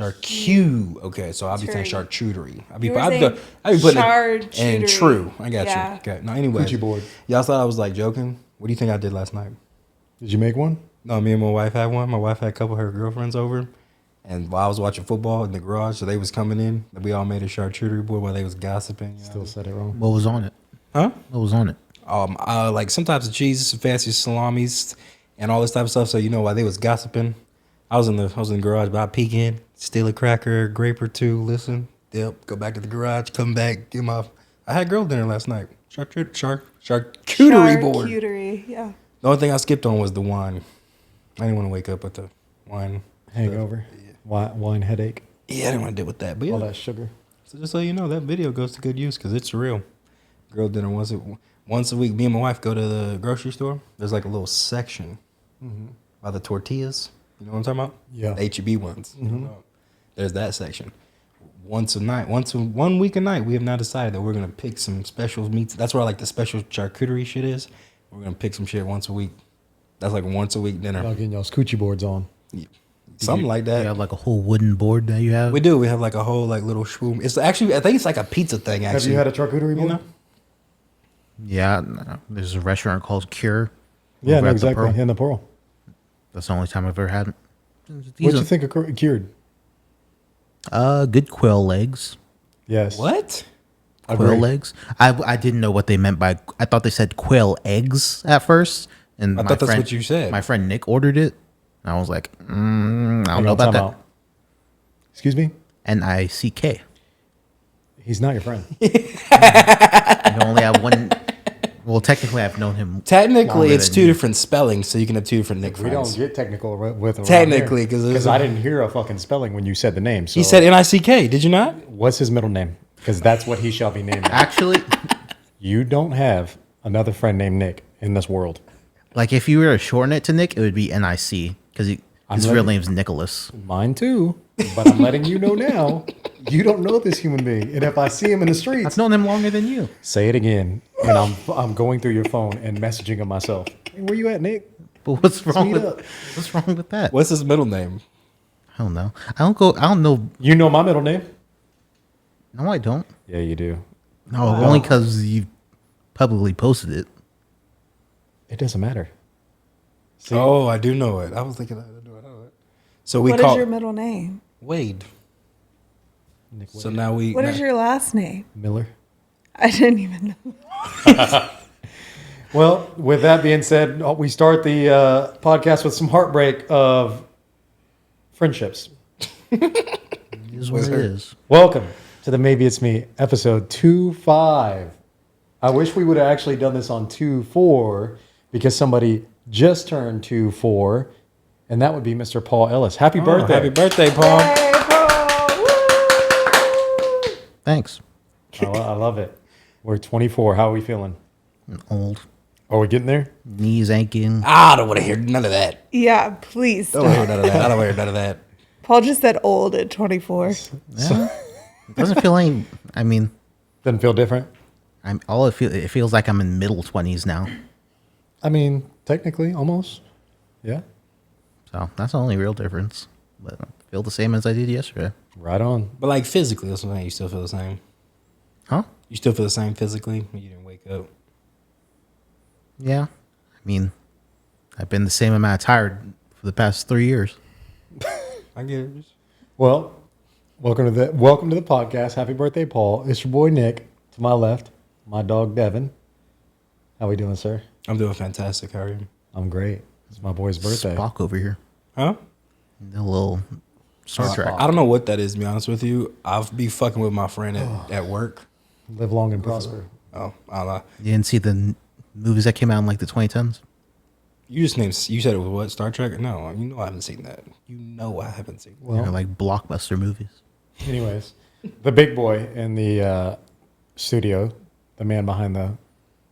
Charcuterie. Okay, so I'll be saying charcuterie. I'll be You were putting saying it and charcuterie. true. I got Yeah. you. Okay. No, anyway. Coochie board. Y'all thought I was like joking. What do you think I did last night? Did you make one? No, me and my wife had one. My wife had a couple of her girlfriends over, and while I was watching football in the garage, so they was coming in. We all made a charcuterie board while they was gossiping. Still said it wrong. What was on it? Huh? What was on it? Like some types of cheeses, some fancy salamis, and all this type of stuff. So while they was gossiping, I was in the garage, but I peek in, steal a cracker, a grape or two, listen, yep, go back to the garage, come back, I had girl dinner last night. Charcuterie board. Charcuterie, yeah. The only thing I skipped on was the wine. I didn't want to wake up with the wine Hangover. Wine headache. Yeah, I didn't want to deal with that. But yeah, All that sugar. so just so you know, that video goes to good use because it's real. Girl dinner once a week. Me and my wife go to the grocery store. There's like a little section by the tortillas. You know what I'm talking about? Yeah. The H-E-B ones. There's that section. One week a night, we have now decided that we're gonna pick some special meats. That's where like the special charcuterie shit is. We're gonna pick some shit once a week. That's like once a week dinner. Y'all getting y'all's coochie boards on. Yeah. Something like that. You have like a whole wooden board that you have? We do. We have like a whole like little shroom. It's actually, I think it's like a pizza thing. Actually, Have you had a charcuterie board? You know? Yeah. No. There's a restaurant called Cure. Yeah, over no, at the exactly. Pearl. In the Pearl. That's the only time I've ever had it. What do you think of cured? Good quail legs. Yes. What? Quail Agree. legs. I didn't know what they meant by. I thought they said quail eggs at first, and I thought that's what you said. My friend Nick ordered it, and I was like, I don't Hang know on, about time that. out. Excuse me? Nick. He's not your friend. I only have one. Well, technically, I've known him. Technically, longer it's than two you. different spellings, so you can have two different Nick We friends. don't get technical with around Technically, here. 'cause I didn't hear a fucking spelling when you said the name. So He said Nick. Did you not? what's his middle name? Because that's what he shall be named. Actually, You don't have another friend named Nick in this world. like if you were to shorten it to Nick, it would be Nic because his real name's Nicholas. Mine too. But I'm letting you know now, you don't know this human being. And if I see him in the streets, I've known him longer than you. say it again. And I'm going through your phone and messaging him myself. Hey, where you at, Nick? But what's wrong meet with up. what's wrong with that? What's his middle name? I don't know. I don't know. You know my middle name? No, I don't. Yeah, you do. No, only because you publicly posted it. It doesn't matter. See? Oh, I do know it. I was thinking, I know it. So we What is call your middle name? Wade. Nick So now we. What is your last name? Miller. I didn't even know. Well, with that being said, we start the podcast with some heartbreak of friendships. It is what it is. Welcome to the Maybe It's Me episode 2-5. I wish we would have actually done this on 2-4 because somebody just turned 2-4, and that would be Mr. Paul Ellis. Happy birthday. Happy birthday, Paul. Hey, Paul! Woo! Thanks. I love it. We're 24. How are we feeling? I'm old. Are we getting there? Knees aching. I don't want to hear none of that. Yeah, please Don't want to stop. hear none of that. I don't want to hear none of that. Paul just said old at 24. Yeah. It doesn't feel like. I mean, Doesn't feel different? it feels like I'm in middle 20s now. I mean, technically, almost. Yeah. So that's the only real difference. But I feel the same as I did yesterday. Right on. But like physically, that's what I'm saying. You still feel the same. Huh? You still feel the same physically when you didn't wake up. Yeah. I mean, I've been the same amount of tired for the past 3 years. I get it. Well, welcome to the podcast. Happy birthday, Paul. It's your boy Nick to my left, my dog Devon. How we doing, sir? I'm doing fantastic. How are you? I'm great. It's my boy's birthday. Spock over here. Huh? The little Star Trek. I don't know what that is, to be honest with you. I'll be fucking with my friend at work. Live long and prosper. Oh, I don't know. You didn't see the movies that came out in like the 2010s? You said it was what? Star Trek? No, you know I haven't seen that. You know I haven't seen that. Well, They're like blockbuster movies. anyways, the big boy in the studio, the man behind the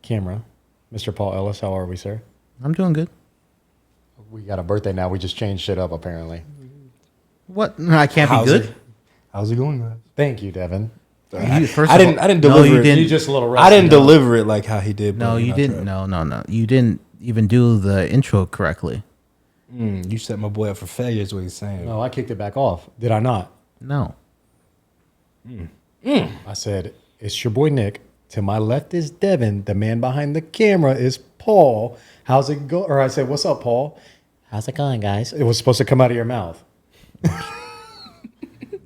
camera, Mr. Paul Ellis. How are we, sir? I'm doing good. We got a birthday now. We just changed shit up, apparently. What? I can't be good. How's it going, guys? Thank you, Devin. First I of didn't. all- I didn't No, deliver you it. didn't. You just a little rusty. I didn't now. deliver it like how he did. No, but you I didn't. tried. No. You didn't even do the intro correctly. You set my boy up for failure. Is what he's saying. No, I kicked it back off. Did I not? No. I said, it's your boy Nick. To my left is Devon. The man behind the camera is Paul. How's it go? Or I said, what's up, Paul? How's it going, guys? It was supposed to come out of your mouth.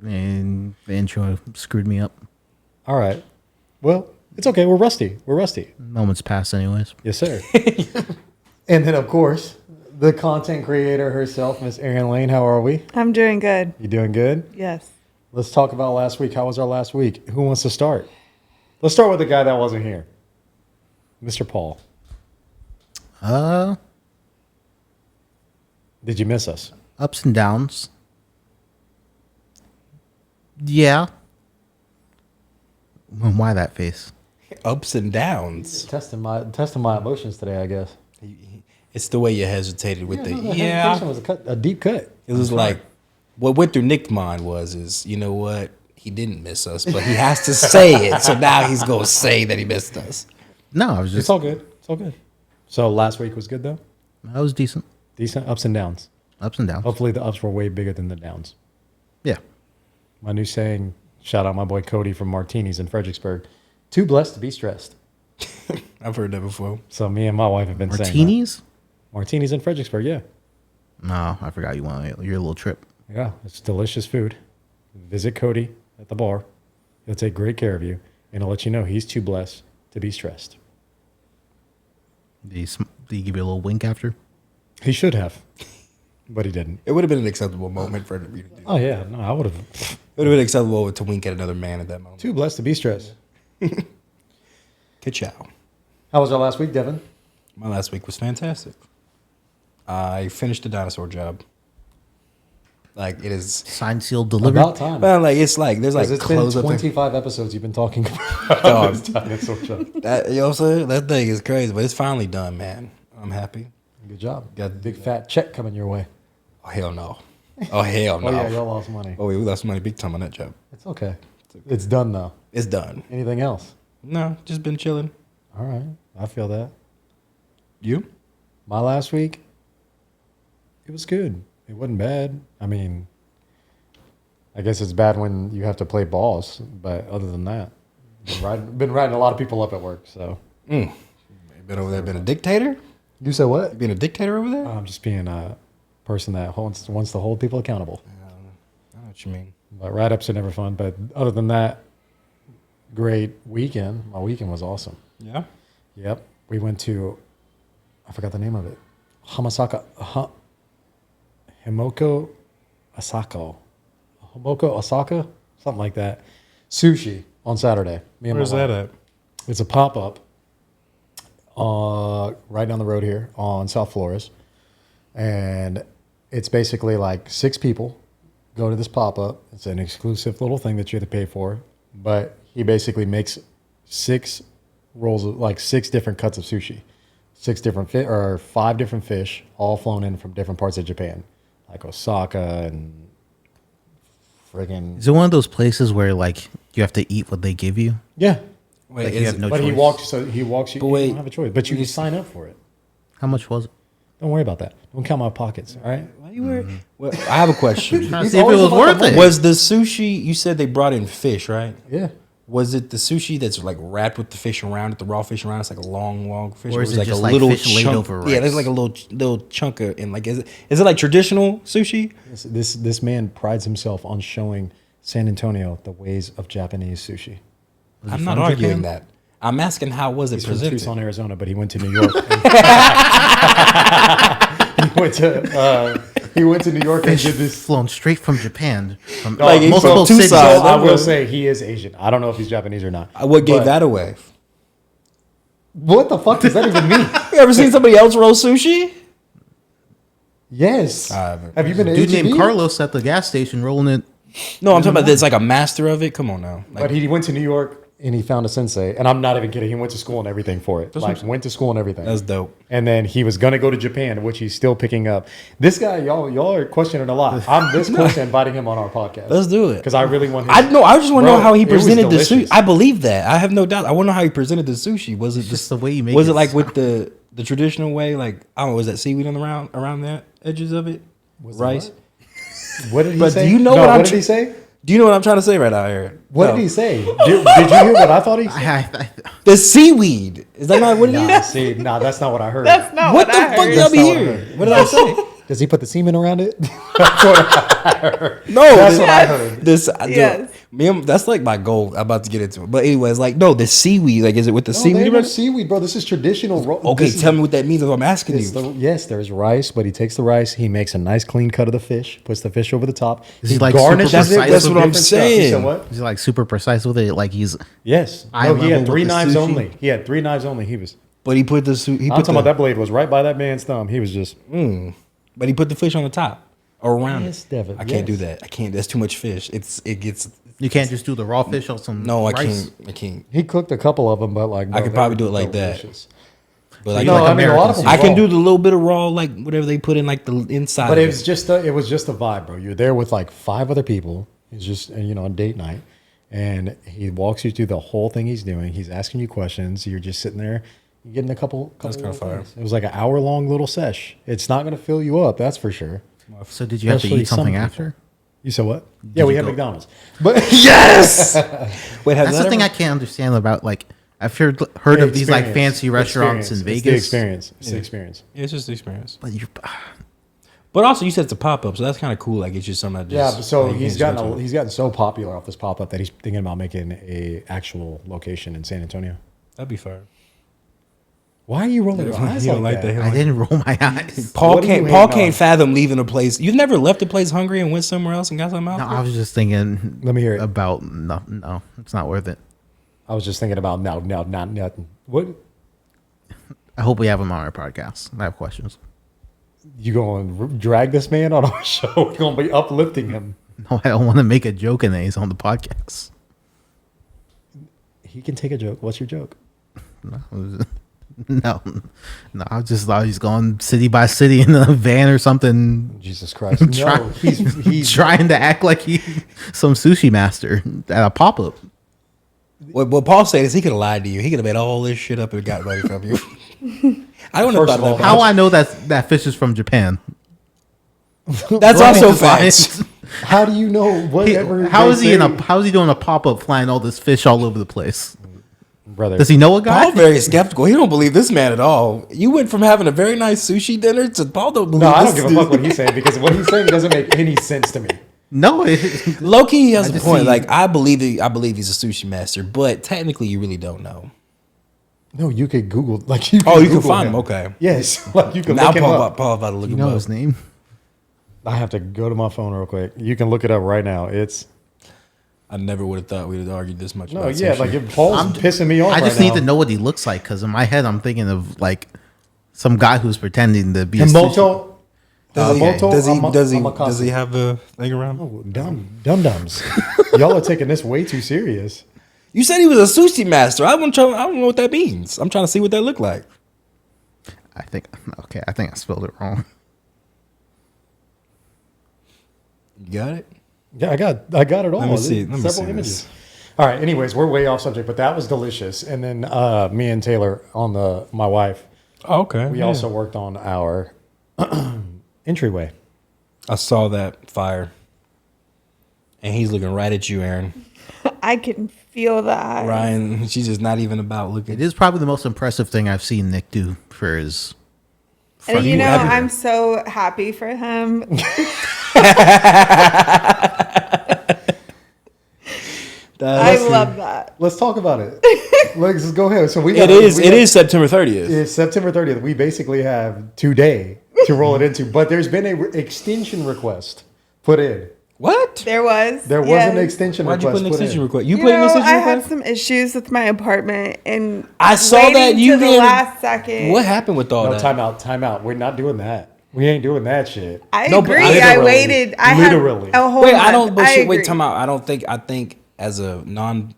And the intro screwed me up. All right. Well, it's okay. We're rusty. Moments passed anyways. Yes, sir. And then, of course, the content creator herself, Miss Erin Lane. How are we? I'm doing good. You doing good? Yes. Let's talk about last week. How was our last week? Who wants to start? Let's start with the guy that wasn't here. Mr. Paul. Did you miss us? Ups and downs. Yeah. Why that face? Ups and downs. Testing my emotions today, I guess. It's the way you hesitated with the hesitation was a deep cut. It was like what went through Nick's mind is you know what, he didn't miss us, but he has to say it. So now he's gonna say that he missed us. No, I was just. It's all good. It's all good. So last week was good though. That was decent. Decent ups and downs. Ups and downs. Hopefully the ups were way bigger than the downs. Yeah. My new saying. Shout out my boy Cody from Martini's in Fredericksburg. Too blessed to be stressed. I've heard that before. So me and my wife have been saying Martinis? that. Martini's in Fredericksburg, yeah. No, I forgot you went on your little trip. Yeah, it's delicious food. Visit Cody at the bar. He'll take great care of you, and he'll let you know he's too blessed to be stressed. Did he give you a little wink after? He should have, but he didn't. It would have been an acceptable moment for you to do. Oh, yeah. No, I would have. It would have been acceptable to wink at another man at that moment. Too blessed to be stressed. Ka-chow. How was our last week, Devon? My last week was fantastic. I finished the dinosaur job. Like, it is... Signed, sealed, delivered. About time. Well, like, it's like, there's like It's been close up. 25 episodes you've been talking about Dog. this dinosaur show. That, you know what I'm saying? That thing is crazy, but it's finally done, man. I'm happy. Good job. Got Got a big fat check coming your way. Oh, hell no. Oh, hell no. Oh, yeah, y'all lost money. Oh, we lost money big time on that job. It's okay. It's done, though. It's done. Anything else? No, just been chilling. All right. I feel that. You? My last week, it was good. It wasn't bad. I mean, I guess it's bad when you have to play boss, but other than that, been riding a lot of people up at work. So, You been over there being a dictator? you said what? You being a dictator over there? I'm just being a person that wants to hold people accountable. I know what you mean. But ride-ups are never fun. But other than that, great weekend. My weekend was awesome. Yeah? Yep. We went to, I forgot the name of it. Himoko Osaka? Something like that. Sushi on Saturday. Me and Where's my wife. that at? It's a pop-up right down the road here on South Flores. And it's basically like 6 people go to this pop-up. It's an exclusive little thing that you have to pay for. But he basically makes 6 rolls, like 6 different cuts of sushi. 6 different fish, or 5 different fish, all flown in from different parts of Japan. Like Osaka and friggin'... Is it one of those places where like you have to eat what they give you? Yeah. Wait, Like, you is have it, no But choice. he walks you. But You wait, don't have a choice. But you can sign up for it. How much was it? Don't worry about that. Don't count my pockets, all right? why you were, well, I have a question. Trying to He's see if it always was about worth the it. Was the sushi, you said they brought in fish, right? Yeah. Was it the sushi that's like wrapped with the fish around it, the raw fish around? It's like a long fish. Or is was it like just a like little fish laid chunk? over Yeah, there's rice? like a little chunk of, and like, is it like traditional sushi? This man prides himself on showing San Antonio the ways of Japanese sushi. Was it I'm not from arguing Japan? that. I'm asking how was it He's from presented? Tucson, Arizona, but he went to New York. He went to New York and Fish did this. flown straight from Japan. From Like, he's multiple from cities. Tucson. So I will say he is Asian. I don't know if he's Japanese or not. What gave But that away? What the fuck does that even mean? You ever seen somebody else roll sushi? Yes. I haven't. Have you been to Dude named H-E-B? Carlos at the gas station rolling it. No, I'm talking about this like a master of it. Come on now. Like, But he went to New York and he found a sensei. And I'm not even kidding. He went to school and everything for it. what Like, I'm went to school and everything. that's dope. And then he was gonna go to Japan, which he's still picking up. This guy, y'all are questioning a lot. I'm this close to inviting him on our podcast. Let's do it. Because I really want him. I know. I just want to Bro, know how he it was presented the sushi. delicious. I believe that. I have no doubt. I want to know how he presented the sushi. Was it Just the way you make Was it it like sound. with the traditional way? Like, I don't know. Was that seaweed on the around the edges of it? Was it Rice. What did he But say? do you know what I'm What did tr- he say? Do you know what I'm trying to say right now, Aaron? What No. did he say? Did you hear what I thought he said? The seaweed. Is that not what it is? Nah, see, nah, that's not what I heard. That's not What what, the I fuck heard. did I be That's not what I hearing? heard. What did I say? Does he put the semen around it? That's what I heard. No, That's what I heard. This, Yes. that's like my goal. I'm about to get into it, but anyways, like no, the seaweed. Like, is it with the No, seaweed? there ain't no around? seaweed, bro. This is traditional. Okay, tell me what that means. If I'm asking you. Yes, there's rice, but he takes the rice, he makes a nice clean cut of the fish, puts the fish over the top. Is he, like, super garnishes it precise? with That's some what I'm different stuff. You saying. said what? He's like super precise with it. Like he's Yes. Eye No, he level had 3 with the knives sushi. only. He had 3 knives only. He was. But he put the he I'm put talking the, about that blade was right by that man's thumb. He was just. but he put the fish on the top or around Yes, it. Devin, I can't do yes. that. I can't. That's too much fish. It gets. you can't just do the raw fish on some No, I rice. can't. I can't. He cooked a couple of them, but like I could they probably were do it like that. delicious. But like, No, like I mean a lot of them. I can raw. do the little bit of raw, like whatever they put in, like the inside. But of it was just a vibe, bro. You're there with like 5 other people. It's just a date night, and he walks you through the whole thing he's doing. He's asking you questions. You're just sitting there. You're getting a couple That's kinda little fire. things. It was like an hour-long little sesh. It's not going to fill you up, that's for sure. So did you have to Especially eat something some people. after? You said what? Yeah, we you had go- McDonald's. But yes. Wait, has That's that the thing ever- I can't understand about like I've heard of these like Experience. fancy restaurants in Experience. Vegas. It's the experience. It's the experience. Yeah, it's just the experience. But you, But also, you said it's a pop up, so that's kind of cool. Like, it's just something that Yeah, just. but so like, you he's can't just go gotten to. he's gotten so popular off this pop up that he's thinking about making a actual location in San Antonio. That'd be fire. Why are you rolling your eyes You like, don't like that? that. I didn't roll my eyes. Paul What do you can't. hate Paul on? can't fathom leaving a place. You've never left a place hungry and went somewhere else and got something No, out. I was just thinking. Let me hear it. About no, it's not worth it. I was just thinking about not nothing. What I hope we have him on our podcast. I have questions. you going to drag this man on our show? We're going to be uplifting him. No, I don't want to make a joke and then he's on the podcast. He can take a joke. What's your joke? No, I just thought he's going city by city in a van or something, Jesus Christ! Try- No, he's trying to act like he's some sushi master at a pop up. What Paul said is he could have lied to you. He could have made all this shit up and got money from you. I don't know First about of all, that. How I know that fish is from Japan? That's also Just lying. facts. How do you know whatever? How they is he say? how is he doing a pop up flying all this fish all over the place? brother? Does he know a guy? Paul very skeptical. He don't believe this man at all. You went from having a very nice sushi dinner to Paul don't believe No, I this don't give a dude. fuck what he's saying because what he's saying doesn't make any sense to me. No, Low key, he has a just point. see- Like I believe he's a sushi master, but technically, you really don't know. No, you could Google like you. Oh, you can Google find him. Okay. Yes, like you can Now look him up. Paul about to look you him know up. his name. I have to go to my phone real quick. You can look it up right now. It's I never would have thought we'd have argued this much. no, about yeah, sushi. like if Paul's pissing me off. I just right need now. to know what he looks like because in my head I'm thinking of like some guy who's pretending to be a sushi. Himoto. does, he, Himoto does he have a thing around? Oh, dum dums. Y'all are taking this way too serious. You said he was a sushi master. I don't know what that means. I'm trying to see what that looked like. I think I spelled it wrong. You got it. Yeah, I got it all. Let me see. There's Let me several see images. this. All right. Anyways, we're way off subject, but that was delicious. And then me and Taylor on my wife, Oh, okay. we also worked on our entryway. I saw that fire, and he's looking right at you, Aaron. I can feel that. Ryan, she's just not even about looking. It is probably the most impressive thing I've seen Nick do for his. And you happy? I'm so happy for him. I love that. Let's talk about it. Let's go ahead. So we It is September 30th. It's September 30th. We basically have today to roll it into, but there's been a extension request put in. What? There was. There was yes. an extension Why'd you request put an put extension in. request? You You put an know, extension I had request? some issues with my apartment, and I saw waiting that you to the did- last second. What happened with all No, that? time out. We're not doing that. We ain't doing that shit. I No, but agree. literally- I waited. I literally. had a whole Wait, month. I don't. But shit, wait, agree. time out. I think as a non.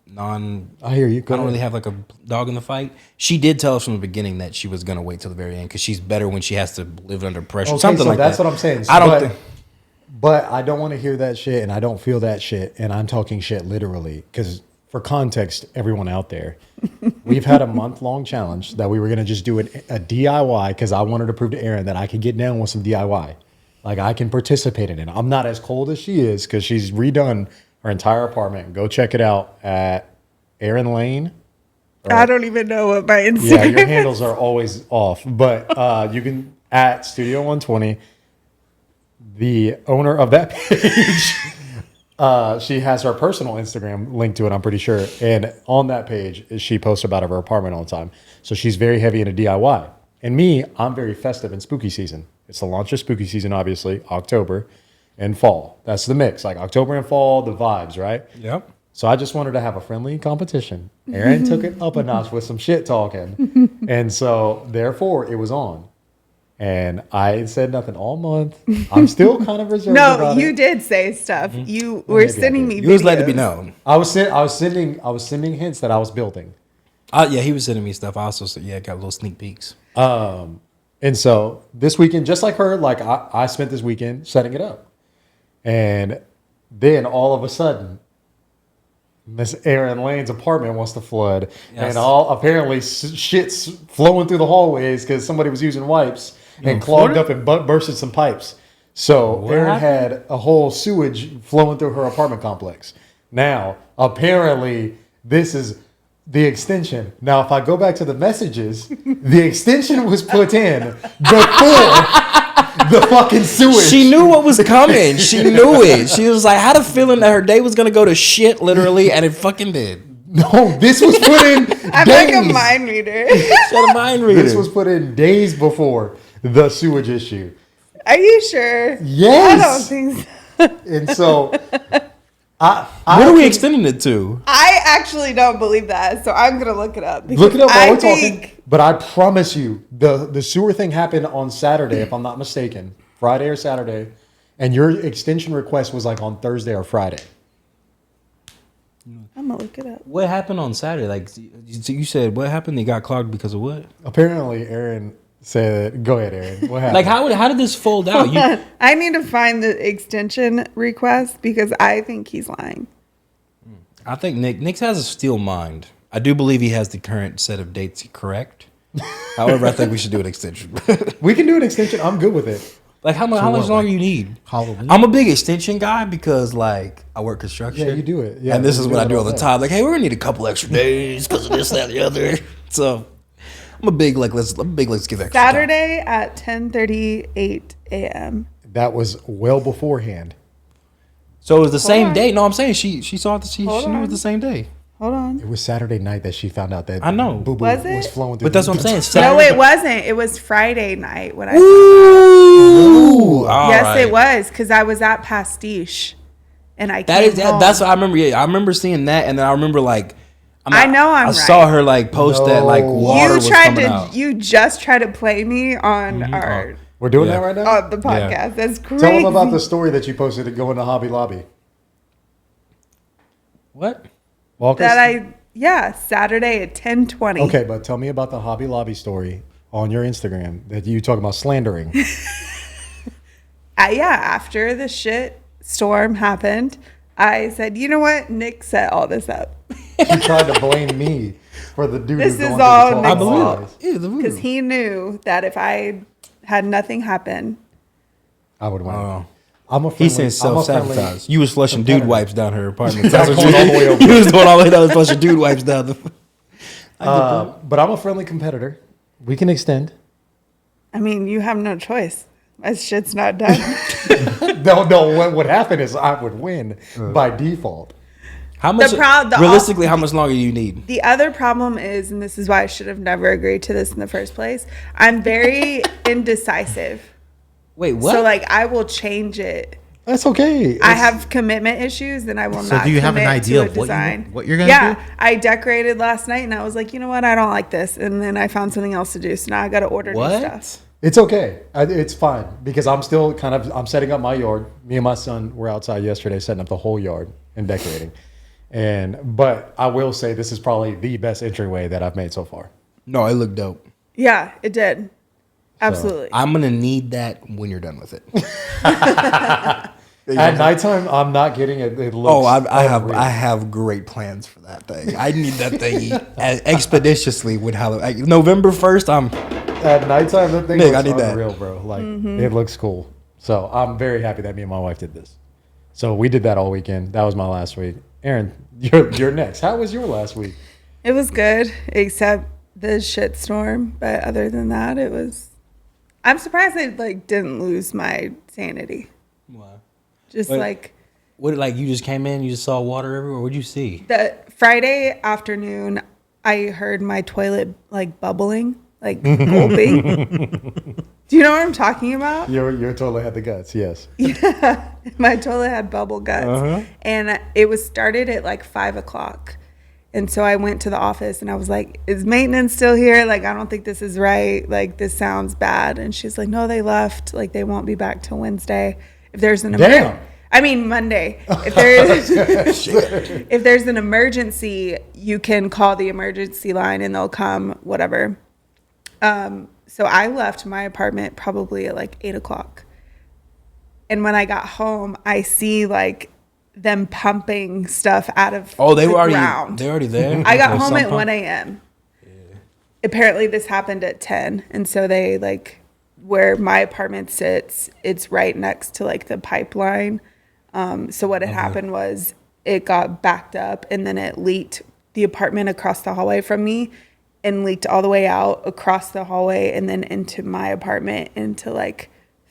I hear you. I Go don't ahead. really have like a dog in the fight. She did tell us from the beginning that she was gonna wait till the very end because she's better when she has to live under pressure. Okay, Something so like that's that. what I'm saying. I don't but, think. But I don't want to hear that shit, and I don't feel that shit, and I'm talking shit literally. Because for context, everyone out there, we've had a month-long challenge that we were gonna just do a DIY because I wanted to prove to Erin that I could get down with some DIY, like I can participate in it. I'm not as cold as she is because she's redone her entire apartment. Go check it out at Erin Lane. I don't even know what my Instagram Yeah, your handles are always off. But you can, at Studio 120, the owner of that page, she has her personal Instagram linked to it, I'm pretty sure. And on that page, she posts about her apartment all the time. So she's very heavy into DIY. And me, I'm very festive in spooky season. It's the launch of spooky season, obviously, October and fall. That's the mix. Like October and fall, the vibes, right? Yep. So I just wanted to have a friendly competition. Erin took it up a notch with some shit talking. And so, therefore, it was on. And I said nothing all month. I'm still kind of reserved No, about you it. did say stuff. You were maybe I sending did. me You was letting it be videos. known. I was sending hints that I was building. Yeah, he was sending me stuff. I also said, got little sneak peeks. And so this weekend, just like her, like I spent this weekend setting it up. And then all of a sudden, Miss Erin Lane's apartment wants to flood. Yes. And apparently shit's flowing through the hallways because somebody was using wipes and clogged up and bursted some pipes. So What Erin happened? had a whole sewage flowing through her apartment complex. Now, apparently, this is the extension. Now, if I go back to the messages, the extension was put in before the fucking sewage. She knew what was coming. She knew it. She was like, had a feeling that her day was going to go to shit, literally, and it fucking did. No, this was put in I'm days. like a mind reader. She had a mind reader. This was put in days before the sewage issue. Are you sure? Yes. I don't think so. And so, what are we extending it to? I actually don't believe that, so I'm gonna look it up. Look it up while I we're talking. think But I promise you, the sewer thing happened on Saturday, if I'm not mistaken, Friday or Saturday, and your extension request was like on Thursday or Friday. I'm gonna look it up. What happened on Saturday? Like, you said, what happened? They got clogged because of what? Apparently, Erin said, "Go ahead, Erin. What happened?" Like, how did this fold out? You, I need to find the extension request because I think he's lying. I think Nick has a steel mind. I do believe he has the current set of dates correct. However, I think we should do an extension. We can do an extension. I'm good with it. Like, how much what, longer you need? Halloween. I'm a big extension guy because, like, I work construction. Yeah, you do it. Yeah, and this you is do what I it do all all the day. time. Like, hey, we're gonna need a couple extra days because of this, that, and the other. So, I'm a big let's give extra time. Saturday at 10:38 a.m. That was well beforehand. So it was the same on. day. No, I'm saying she saw it. She knew it on. was the same day. Hold on. It was Saturday night that she found out that I know. Boo Boo Was was it? flowing through. But that's what I'm saying. No, Saturday- it wasn't. It was Friday night when I. Ooh, all Yes, right. it was because I was at Pastiche, and I That came is home. that's what I remember. Yeah, I remember seeing that, and then I remember like I know I'm I right. saw her like post that like No. water You was tried coming to. out. You just tried to play me on our We're doing Yeah. that right now. on the podcast. That's crazy. Tell them about the story that you posted to go into Hobby Lobby. What? Walker. Saturday at 10:20. Okay, but tell me about the Hobby Lobby story on your Instagram that you talk about slandering. After the shit storm happened, I said, you know what? Nick set all this up You tried to blame me for the dude. This who is going all through the Nick's tall fault. lies. Yeah, the because he knew that if I had nothing happen, I would win. Oh. I'm a He friendly, said I'm a self-sabotage. friendly- You was flushing dude competitor. wipes down her apartment. That's what Going all the way over. you was doing all the way down, flushing dude wipes down the. But I'm a friendly competitor. We can extend. I mean, you have no choice. My shit's not done. No. What would happen is I would win by default. How much? the realistically, how much longer do you need? The other problem is, and this is why I should have never agreed to this in the first place, I'm very indecisive. Wait, what? So, like, I will change it. That's okay. I have commitment issues, and I will So not do you have an commit idea to a of what design. you're gonna Yeah, do? I decorated last night, and I was like, you know what? I don't like this. And then I found something else to do, so now I got to order new What? stuff. It's okay. It's fine because I'm still I'm setting up my yard. Me and my son were outside yesterday setting up the whole yard and decorating. But I will say this is probably the best entryway that I've made so far. No, it looked dope. Yeah, it did. Absolutely. I'm gonna need that when you're done with it. At nighttime, I'm not getting it. It looks. Oh, I unreal. have great plans for that thing. I need that thing expeditiously with Halloween. November 1st, I'm. At nighttime, that thing Nick, I looks need that. unreal, bro. Like it looks cool. So I'm very happy that me and my wife did this. So we did that all weekend. That was my last week. Erin, you're next. How was your last week? It was good, except the shitstorm. But other than that, it was. I'm surprised I didn't lose my sanity. Wow. Just What- What, like, you just came in, you just saw water everywhere? What'd you see? the Friday afternoon, I heard my toilet bubbling, gulping. Do you know what I'm talking about? Your toilet had the guts, yes. Yeah, my toilet had bubble guts, and it was started at 5:00, and so I went to the office and I was like, "Is maintenance still here? I don't think this is right. This sounds bad." And she's like, "No, they left. They won't be back till Wednesday. If there's an Damn. Monday. If there's if there's an emergency, you can call the emergency line and they'll come. Whatever." So I left my apartment probably at 8:00. And when I got home, I see them pumping stuff out of They the were ground. already there? I got Or home some at pump? 1 a.m. Apparently this happened at 10. And so they where my apartment sits, it's right next to the pipeline. So what had happened was it got backed up and then it leaked the apartment across the hallway from me and leaked all the way out across the hallway and then into my apartment into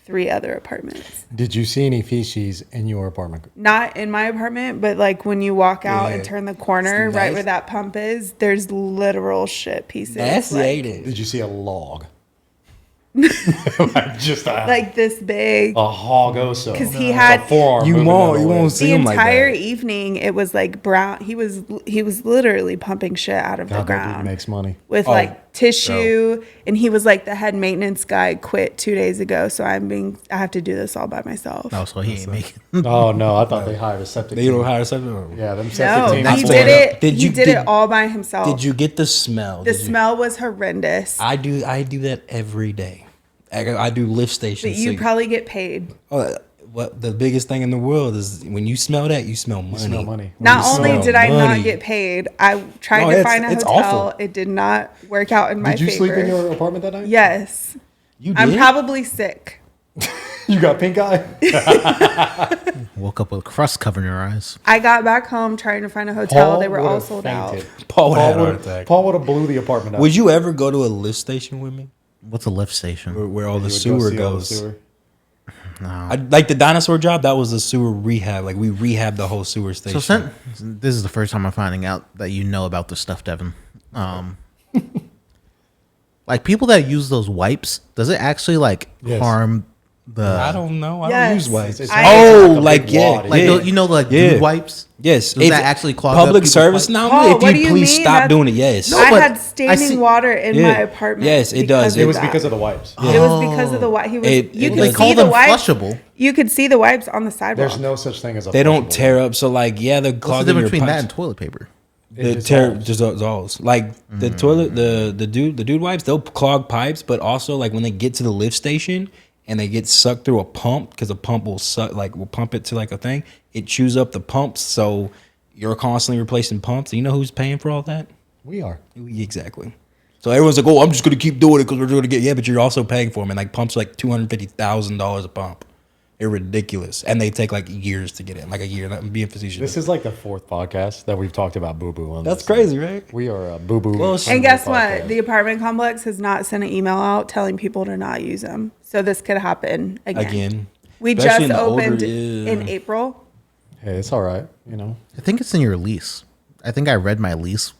3 other apartments. Did you see any feces in your apartment? Not in my apartment, but when you walk out and turn the corner It's right nice. where that pump is, there's literal shit pieces. Nasty, ain't it? Did you see a log? Just This big. a hogoso. 'Cause he had- A forearm You moving won't- down you the won't way. see The him like entire that. evening, it was brown. He was literally pumping shit out of the God, that dude ground makes money. with tissue, and he was the head maintenance guy. Quit 2 days ago, so I have to do this all by myself. No, so he ain't making. Oh no, I thought they hired a septic They don't team. hire something? Yeah, them septic No, teams. he That's did fair. it. Did He you- did did- it all by himself. Did you get the smell? The Did you- smell was horrendous. I do that every day. I do lift stations. But you so- probably get paid. what the biggest thing in the world is when you smell that, you smell money. You smell money. Not You only smell did I money. not get paid, I tried No, to it's- find a it's hotel. awful. It did not work out in my Did you favor. sleep in your apartment that night? Yes. You I'm did? probably sick. You got pink eye? Woke up with crust covering your eyes. I got back home trying to find a hotel. They were all would've sold out. fainted. Paul would have had a heart would've- attack. Paul would have blew the apartment up. Would you ever go to a lift station with me, What's a lift station? where all the You would go sewer see all the goes? sewer? I, like the dinosaur job, that was a sewer rehab. We rehabbed the whole sewer station. So this is the first time I'm finding out that you know about this stuff, Devin. People that use those wipes, does it actually Yes. harm the? I don't know. I Yes. don't use wipes. It's I- like a like big yeah, wad. Like yeah. those- Yeah. dude wipes. Yes, Does that actually clog up public people's service pipes? now? Paul, If what you do you please mean? stop That's- doing it, yes. No, I but had I standing see- water in Yeah. my apartment. Yes, it does. because It was that. because of the wipes. It was because of the wipe. He was. It- You it could does. see Call the them wipes. flushable. You could see the wipes on the sidewalk. There's no such thing as a They don't flushable tear up. So they're What's the clogging difference your between that pipes. and toilet paper? The It tear dissolves. just dissolves. The toilet, the dude wipes, they'll clog pipes, but also when they get to the lift station and they get sucked through a pump, because a pump will suck, will pump it to a thing. It chews up the pumps, so you're constantly replacing pumps. And you know who's paying for all that? We are. Exactly. So everyone's like, "Oh, I'm just gonna keep doing it because we're gonna get." Yeah, but you're also paying for them, and pumps are $250,000 a pump. They're ridiculous, and they take years to get in, a year. I'm being facetious. This is the fourth podcast that we've talked about boo boo on. That's this thing. crazy, right? We are a boo boo. Well, And guess what? The apartment complex has not sent an email out telling people to not use them. So this could happen again. We Especially in just the older- opened yeah. in April. Hey, it's all right. I think it's in your lease. I think I read my lease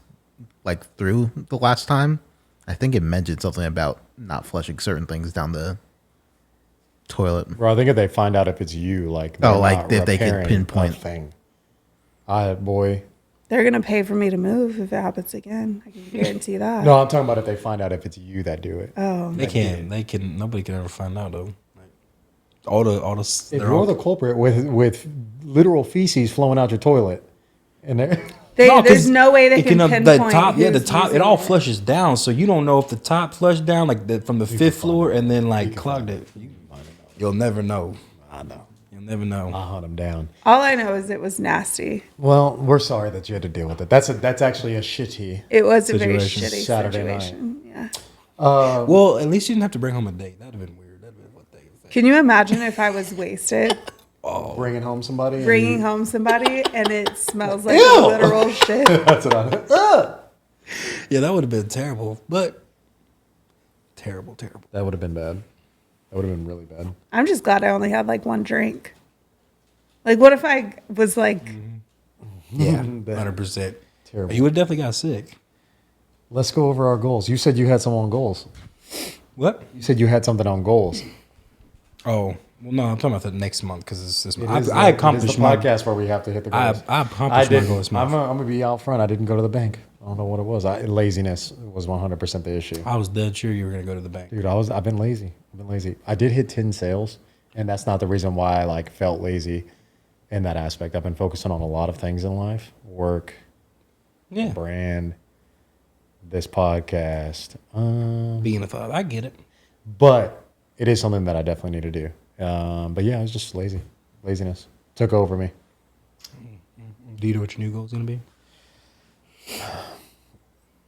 through the last time. I think it mentioned something about not flushing certain things down the toilet. Bro, I think if they find out if it's you, if they could pinpoint. thing. Boy. They're going to pay for me to move if it happens again. I can guarantee that. No, I'm talking about if they find out if it's you that do it. Oh. They can't. They can. Nobody can ever find out though. All the. If they're you're all- the culprit with literal feces flowing out your toilet, and they're No, 'cause There's no way they it can the pinpoint top. Yeah, the who's top. It using all flushes down, so you don't know if the top flushed down from the fifth floor and then clogged it. You'll never know. I know. You'll never know. I'll hunt them down. All I know is it was nasty. Well, we're sorry that you had to deal with it. That's actually a shitty. It was a very Situation. shitty Saturday night. situation. Yeah. Well, at least you didn't have to bring home a date. That'd have been weird. That'd have been what they. Can you imagine if I was wasted? bringing home somebody. and bringing you- home somebody and it smells like Ew! literal shit. That's what I. Ugh! Yeah, that would have been terrible. But terrible. That would have been bad. That would have been really bad. I'm just glad I only had like one drink. Like, what if I was like, Yeah, That- 100%. Terrible. You would have definitely got sick. Let's go over our goals. You said you had some on goals. What? You said you had something on goals. Oh, well, no, I'm talking about the next month because It I accomplished the my podcast where we have to hit the I goals. accomplished my goal this I'm month. gonna be out front. I didn't go to the bank. I don't know what it was. Laziness was 100% the issue. I was dead sure you were gonna go to the bank. Dude, I've been lazy. I did hit 10 sales, and that's not the reason why I like felt lazy in that aspect. I've been focusing on a lot of things in life: work, Yeah, brand, this podcast. being a thought, I get it. But it is something that I definitely need to do. But yeah, I was just lazy. Laziness took over me. Do you know what your new goal is gonna be?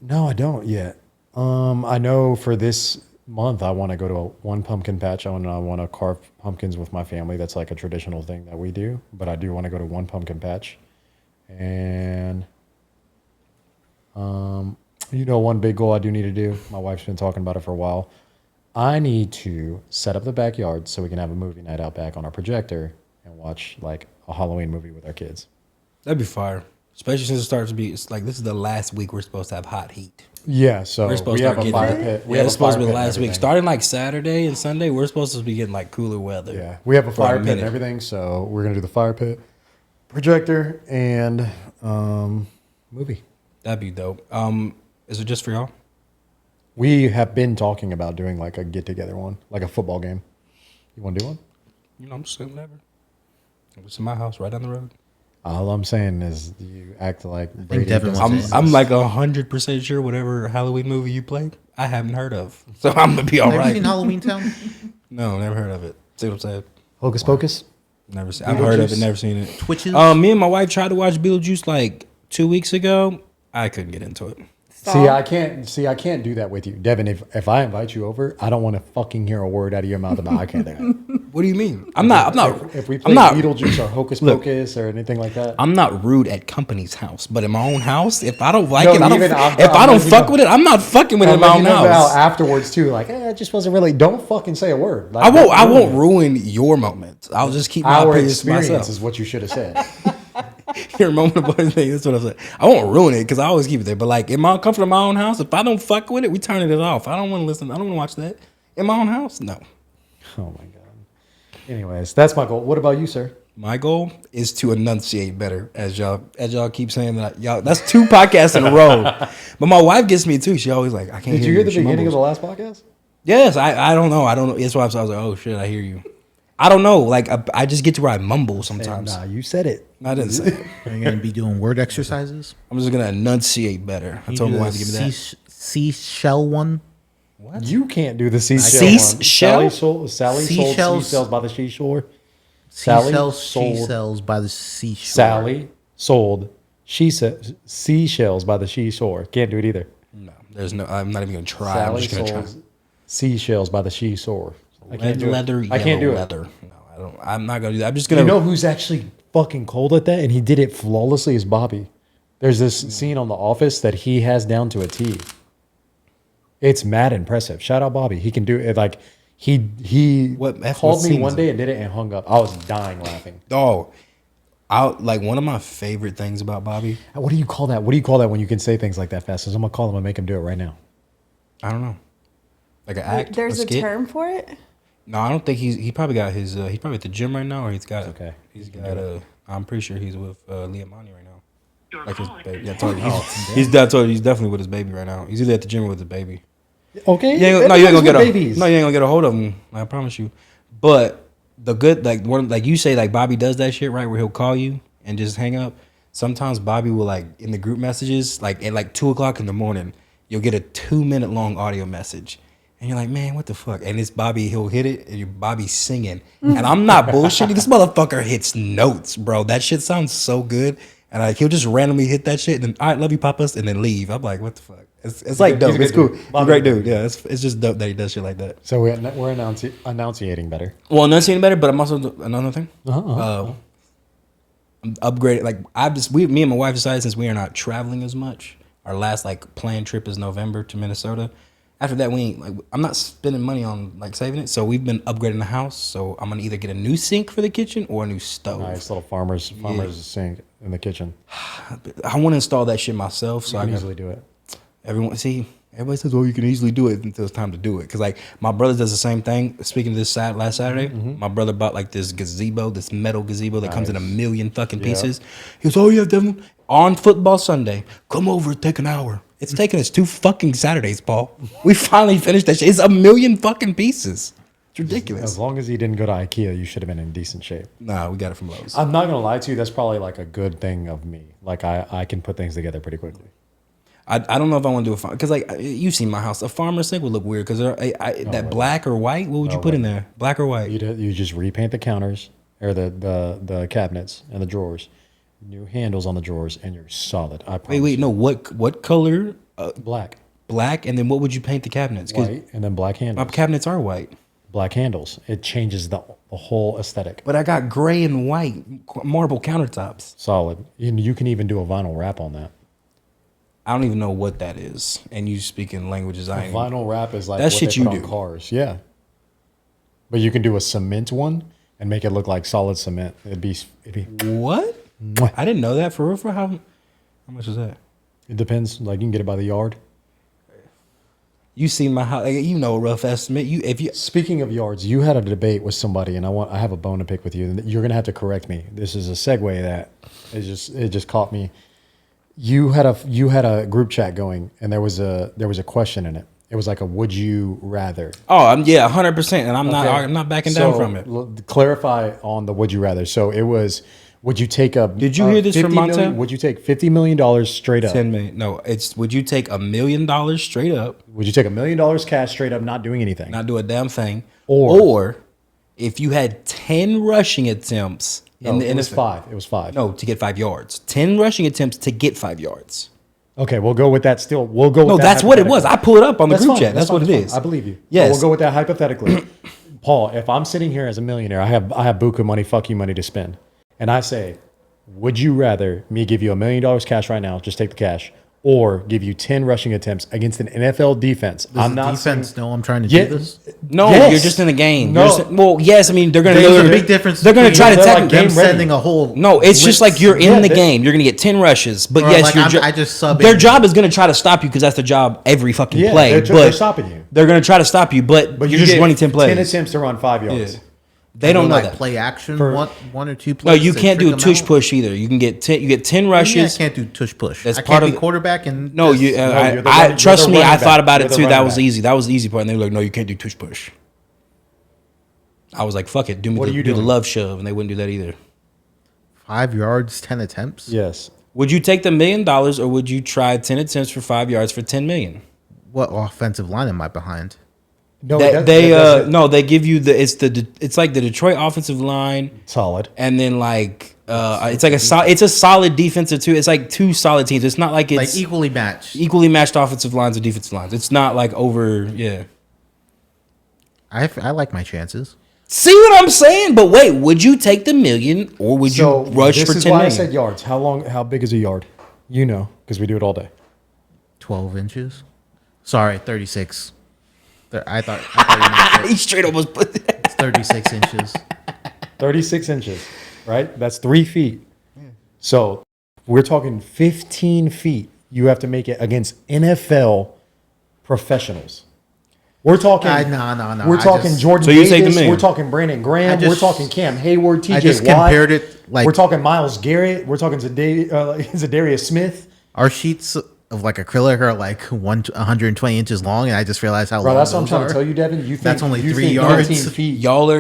No, I don't yet. I know for this month I want to go to one pumpkin patch. I want to carve pumpkins with my family. That's like a traditional thing that we do. But I do want to go to one pumpkin patch. And one big goal I do need to do. My wife's been talking about it for a while. I need to set up the backyard so we can have a movie night out back on our projector and watch like a Halloween movie with our kids. That'd be fire, especially since it starts to be. It's like this is the last week we're supposed to have hot heat. Yeah, so We're supposed we to have a get fire that. pit. We Yeah, have it's a fire supposed to be pit the and last week, everything. starting like Saturday and Sunday. We're supposed to be getting like cooler weather. Yeah, we have a for a fire pit and minute. everything, so we're gonna do the fire pit, projector, and movie. That'd be dope. Is it just for y'all? We have been talking about doing like a get together one, like a football game. You want to do one? You know, I'm just saying whatever. It's in my house, right down the road. All I'm saying is you act like Brady Devon doesn't wants I'm exist. like 100% sure whatever Halloween movie you play, I haven't heard of, so I'm gonna be all Never right. seen Halloween Town? No, never heard of it. See what I'm saying? Hocus Pocus. Never seen. I've heard of it, Beetlejuice? never seen it. Twitches? Me and my wife tried to watch Beetlejuice like 2 weeks ago. I couldn't get into it. See, I can't do that with you, Devin. If I invite you over, I don't want to fucking hear a word out of your mouth about I can't do that. What do you mean? I'm not. If we play I'm not. Beetlejuice or Hocus Look. Pocus or anything like that, I'm not rude at company's house, but in my own house, if I don't like No, it, I don't. even I'm- If I'm I don't letting you fuck know. with it, I'm not fucking with it in my I'll let own you know about house. afterwards too. Like, it just wasn't really. Don't fucking say a word. Like, I won't. don't I ruin won't it. ruin your moment. I'll just keep my Our opinions to experience myself. is what you should have said. Your moment of thing. That's what I'm saying. I won't ruin it because I always keep it there. But like in my comfort of my own house, if I don't fuck with it, we turn it off. I don't want to listen. I don't want to watch that in my own house. No. Oh my god. Anyways, that's my goal. What about you, sir? My goal is to enunciate better, as y'all keep saying that. Y'all, that's 2 podcasts in a row. But my wife gets me too. She always like, I can't. Did you hear the She beginning of the mumbles. last podcast? Yes, I don't know. I don't know. That's why I was like, oh shit, I hear you. I don't know. Like I just get to where I mumble sometimes. Nah, you said it. I didn't say it. Are you going to be doing word exercises? I'm just gonna enunciate better. I told my wife to give me that. Seashell one? You can't do the seashell. Seashell? One. Sally sold Seashells. seashells by the seashore. Sally Seashells, sold- she sells by the seashore. Sally sold seashells by the seashore. Can't do it either. No, there's no. I'm not even gonna try. I'm Sally just gonna try. sold seashells by the seashore. I can't do Leather, it. I can't do yellow it. leather. No, I don't. I'm not gonna do that. I'm just gonna. You know who's actually fucking cold at that, and he did it flawlessly? Is Bobby. There's this scene on The Office that he has down to a T. It's mad impressive. Shout out Bobby. He can do it. Like he What called me scene one is day and did it and hung up. I was dying laughing. Oh, like one of my favorite things about Bobby. What do you call that? What do you call that when you can say things like that fast? 'Cause I'm gonna call him and make him do it right now. I don't know. Like an act. There's a skit? term for it? No, I don't think he probably got his. He's probably at the gym right now, or he's got. okay. He's got I'm pretty sure he's with Leah Money right now. Like his baby. Yeah, I told you, he's definitely with his baby right now. He's either at the gym or with his baby. Okay. Yeah, no, you ain't gonna get a babies. no, you ain't gonna get a hold of him. I promise you. But the good, like you say, like Bobby does that shit right, where he'll call you and just hang up. Sometimes Bobby will like in the group messages, like at like 2:00 in the morning, you'll get a 2-minute long audio message, and you're like, man, what the fuck? And it's Bobby. He'll hit it, and Bobby's singing, and I'm not bullshitting. This motherfucker hits notes, bro. That shit sounds so good, and like he'll just randomly hit that shit, and then all right, love you, papas, and then leave. I'm like, what the fuck? It's like good- he's dope. a It's good cool. dude. He's Love a great him. dude. Yeah, it's just dope that he does shit like that. So we're enunciating better. Well, enunciating better, but I'm also another thing. Uh-huh. I'm upgraded. Like me and my wife decided since we are not traveling as much. Our last like planned trip is November to Minnesota. After that, we ain't like I'm not spending money on like saving it. So we've been upgrading the house. So I'm gonna either get a new sink for the kitchen or a new stove. Nice little farmer's sink in the kitchen. I want to install that shit myself. So You I can can easily do it. Everybody says, "Oh, you can easily do it," until it's time to do it. Because like my brother does the same thing. Speaking of this last Saturday, my brother bought like this gazebo, this metal gazebo that comes in a million fucking pieces. He goes, "Oh yeah, Devon, on football Sunday, come over, take an hour." It's taken us 2 fucking Saturdays, Paul. We finally finished that shit. It's a million fucking pieces. It's ridiculous. As long as you didn't go to IKEA, you should have been in decent shape. Nah, we got it from Lowe's. I'm not gonna lie to you. That's probably like a good thing of me. Like I can put things together pretty quickly. I don't know if I want to do a farm because like you see my house. A farmer sink would look weird because that black or white. What would you put in there? Black or white? You just repaint the counters or the cabinets and the drawers, new handles on the drawers, and you're solid. I promise. Wait, no. What color? Black, Black, and then what would you paint the cabinets? 'Cause white, and then black my handles. cabinets are white, Black handles. It changes the whole aesthetic. but I got gray and white marble countertops. Solid. You can even do a vinyl wrap on that. I don't even know what that is. And you speaking languages I ain't. Vinyl wrap is like That what shit they put you on do. cars. Yeah. But you can do a cement one and make it look like solid cement. It'd be What? Mwah. I didn't know that for real. For how much is that? It depends. Like you can get it by the yard. You seen my house? Like, you know, a rough estimate. If you Speaking of yards, you had a debate with somebody, and I have a bone to pick with you. And you're gonna have to correct me. This is a segue that it just caught me. You had a group chat going, and there was a question in it. It was like a would you rather. yeah, 100%, and I'm Okay. not backing down So, from it. Clarify on the would you rather. So it was, would you take a? Did you hear this from 50 million- Montel? Would you take $50 million straight up? 10 million. No, it's would you take $1 million straight up, Would you take $1 million cash straight up, not doing anything? not do a damn thing, Or- or if you had 10 rushing attempts in the it was NFL? 5. It was 5. No, to get 5 yards. 10 rushing attempts to get 5 yards. Okay, we'll go with that. Still, we'll go. No, with that that's what it was. hypothetical. I pulled it up on the That's group fine, chat. That's what fine, it is. I believe you. Yes. But we'll go with that hypothetically. Paul, if I'm sitting here as a millionaire, I have buku money, fuck you money to spend, and I say, would you rather me give you $1 million cash right now, just take the cash, or give you 10 rushing attempts against an NFL defense? Does the defense know I'm trying to Yeah. do this? No, Yes. you're just in the game. No. Well, yes, I mean they're gonna. There's They're, a big difference. They're gonna try to They're tackle like them. game I'm ready. sending a whole. No, it's just like you're in Yeah, the they- game. You're gonna get 10 rushes, but Or yes, like I just sub their in. job is gonna try to stop you because that's their job every fucking Yeah, play. they're but stopping you. They're gonna try to stop you, but you're you just get running 10 plays. 10 attempts to run 5 yards. Yeah. They don't know like that. play action. For- one or two No, plays. you to can't do a trick 'em tush out? push either. You can get 10. You get 10 Yeah, I rushes. can't do tush push. That's I part can't of be the- quarterback and No, just- you. you're the I running- trust you're the me. I running thought back. about You're it the too. That running was back. easy. That was the easy part. And they were like, "No, you can't do tush push." I was like, "Fuck it, do me What are the, you do the doing? love shove," and they wouldn't do that either. 5 yards, 10 attempts. Yes. Would you take the $1 million or would you try 10 attempts for 5 yards for 10 million? What offensive line am I behind? No, They give you it's like the Detroit offensive line, solid. and then like it's like it's a solid defensive too. It's like 2 solid teams. It's not like it's Like equally matched. equally matched offensive lines or defensive lines. It's not like over. Yeah. I like my chances. See what I'm saying? But wait, would you take the $1 million or would you rush this for is 10 why million? I said yards. How big is a yard? You know, because we do it all day. 12 inches. Sorry, 36. I thought you meant He straight almost put that. it's 36 inches. 36 inches, right? That's 3 feet. So we're talking 15 feet. You have to make it against NFL professionals. We're talking. No. We're talking Jordan So you take the Davis. million. We're talking Brandon Graham. I We're just- talking Cam Hayward, TJ I just Watt. compared it like we're talking Myles Garrett. We're talking Zadarius Smith. our sheets of like acrylic are like 120 inches long, and I just realized how Bro, long that's what I'm those trying are. to tell you, Devin. You think That's only you 3 think yards. 19 feet. Y'all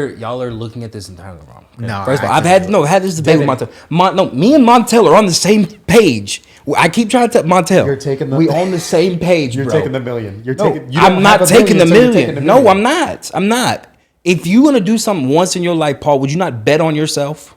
are looking at this entirely wrong. Okay? No, First of all, I I've think had this debate with Devin. Montel. Me and Montel are on the same page. I keep trying to tell Montel. You're taking the- We on the same page, You're bro. taking the million. You're No, taking. You don't I'm not have a taking the so you're million. taking the No, million. I'm not. I'm not. If you're gonna do something once in your life, Paul, would you not bet on yourself?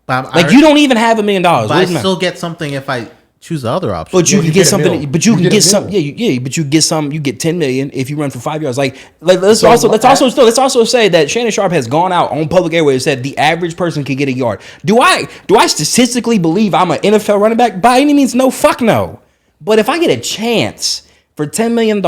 But Like you don't even have $1 million. But What I does it matter? still get something if I choose the other option. But you Yeah, can you get get a something. mil. But you You can get a get some. mil. Yeah, but you get some. You get 10 million if you run for 5 yards. Like let's So let's also say that Shannon Sharp has gone out on public airways and said the average person can get a yard. Do I statistically believe I'm an NFL running back? By any means, no. Fuck no. But if I get a chance for $10 million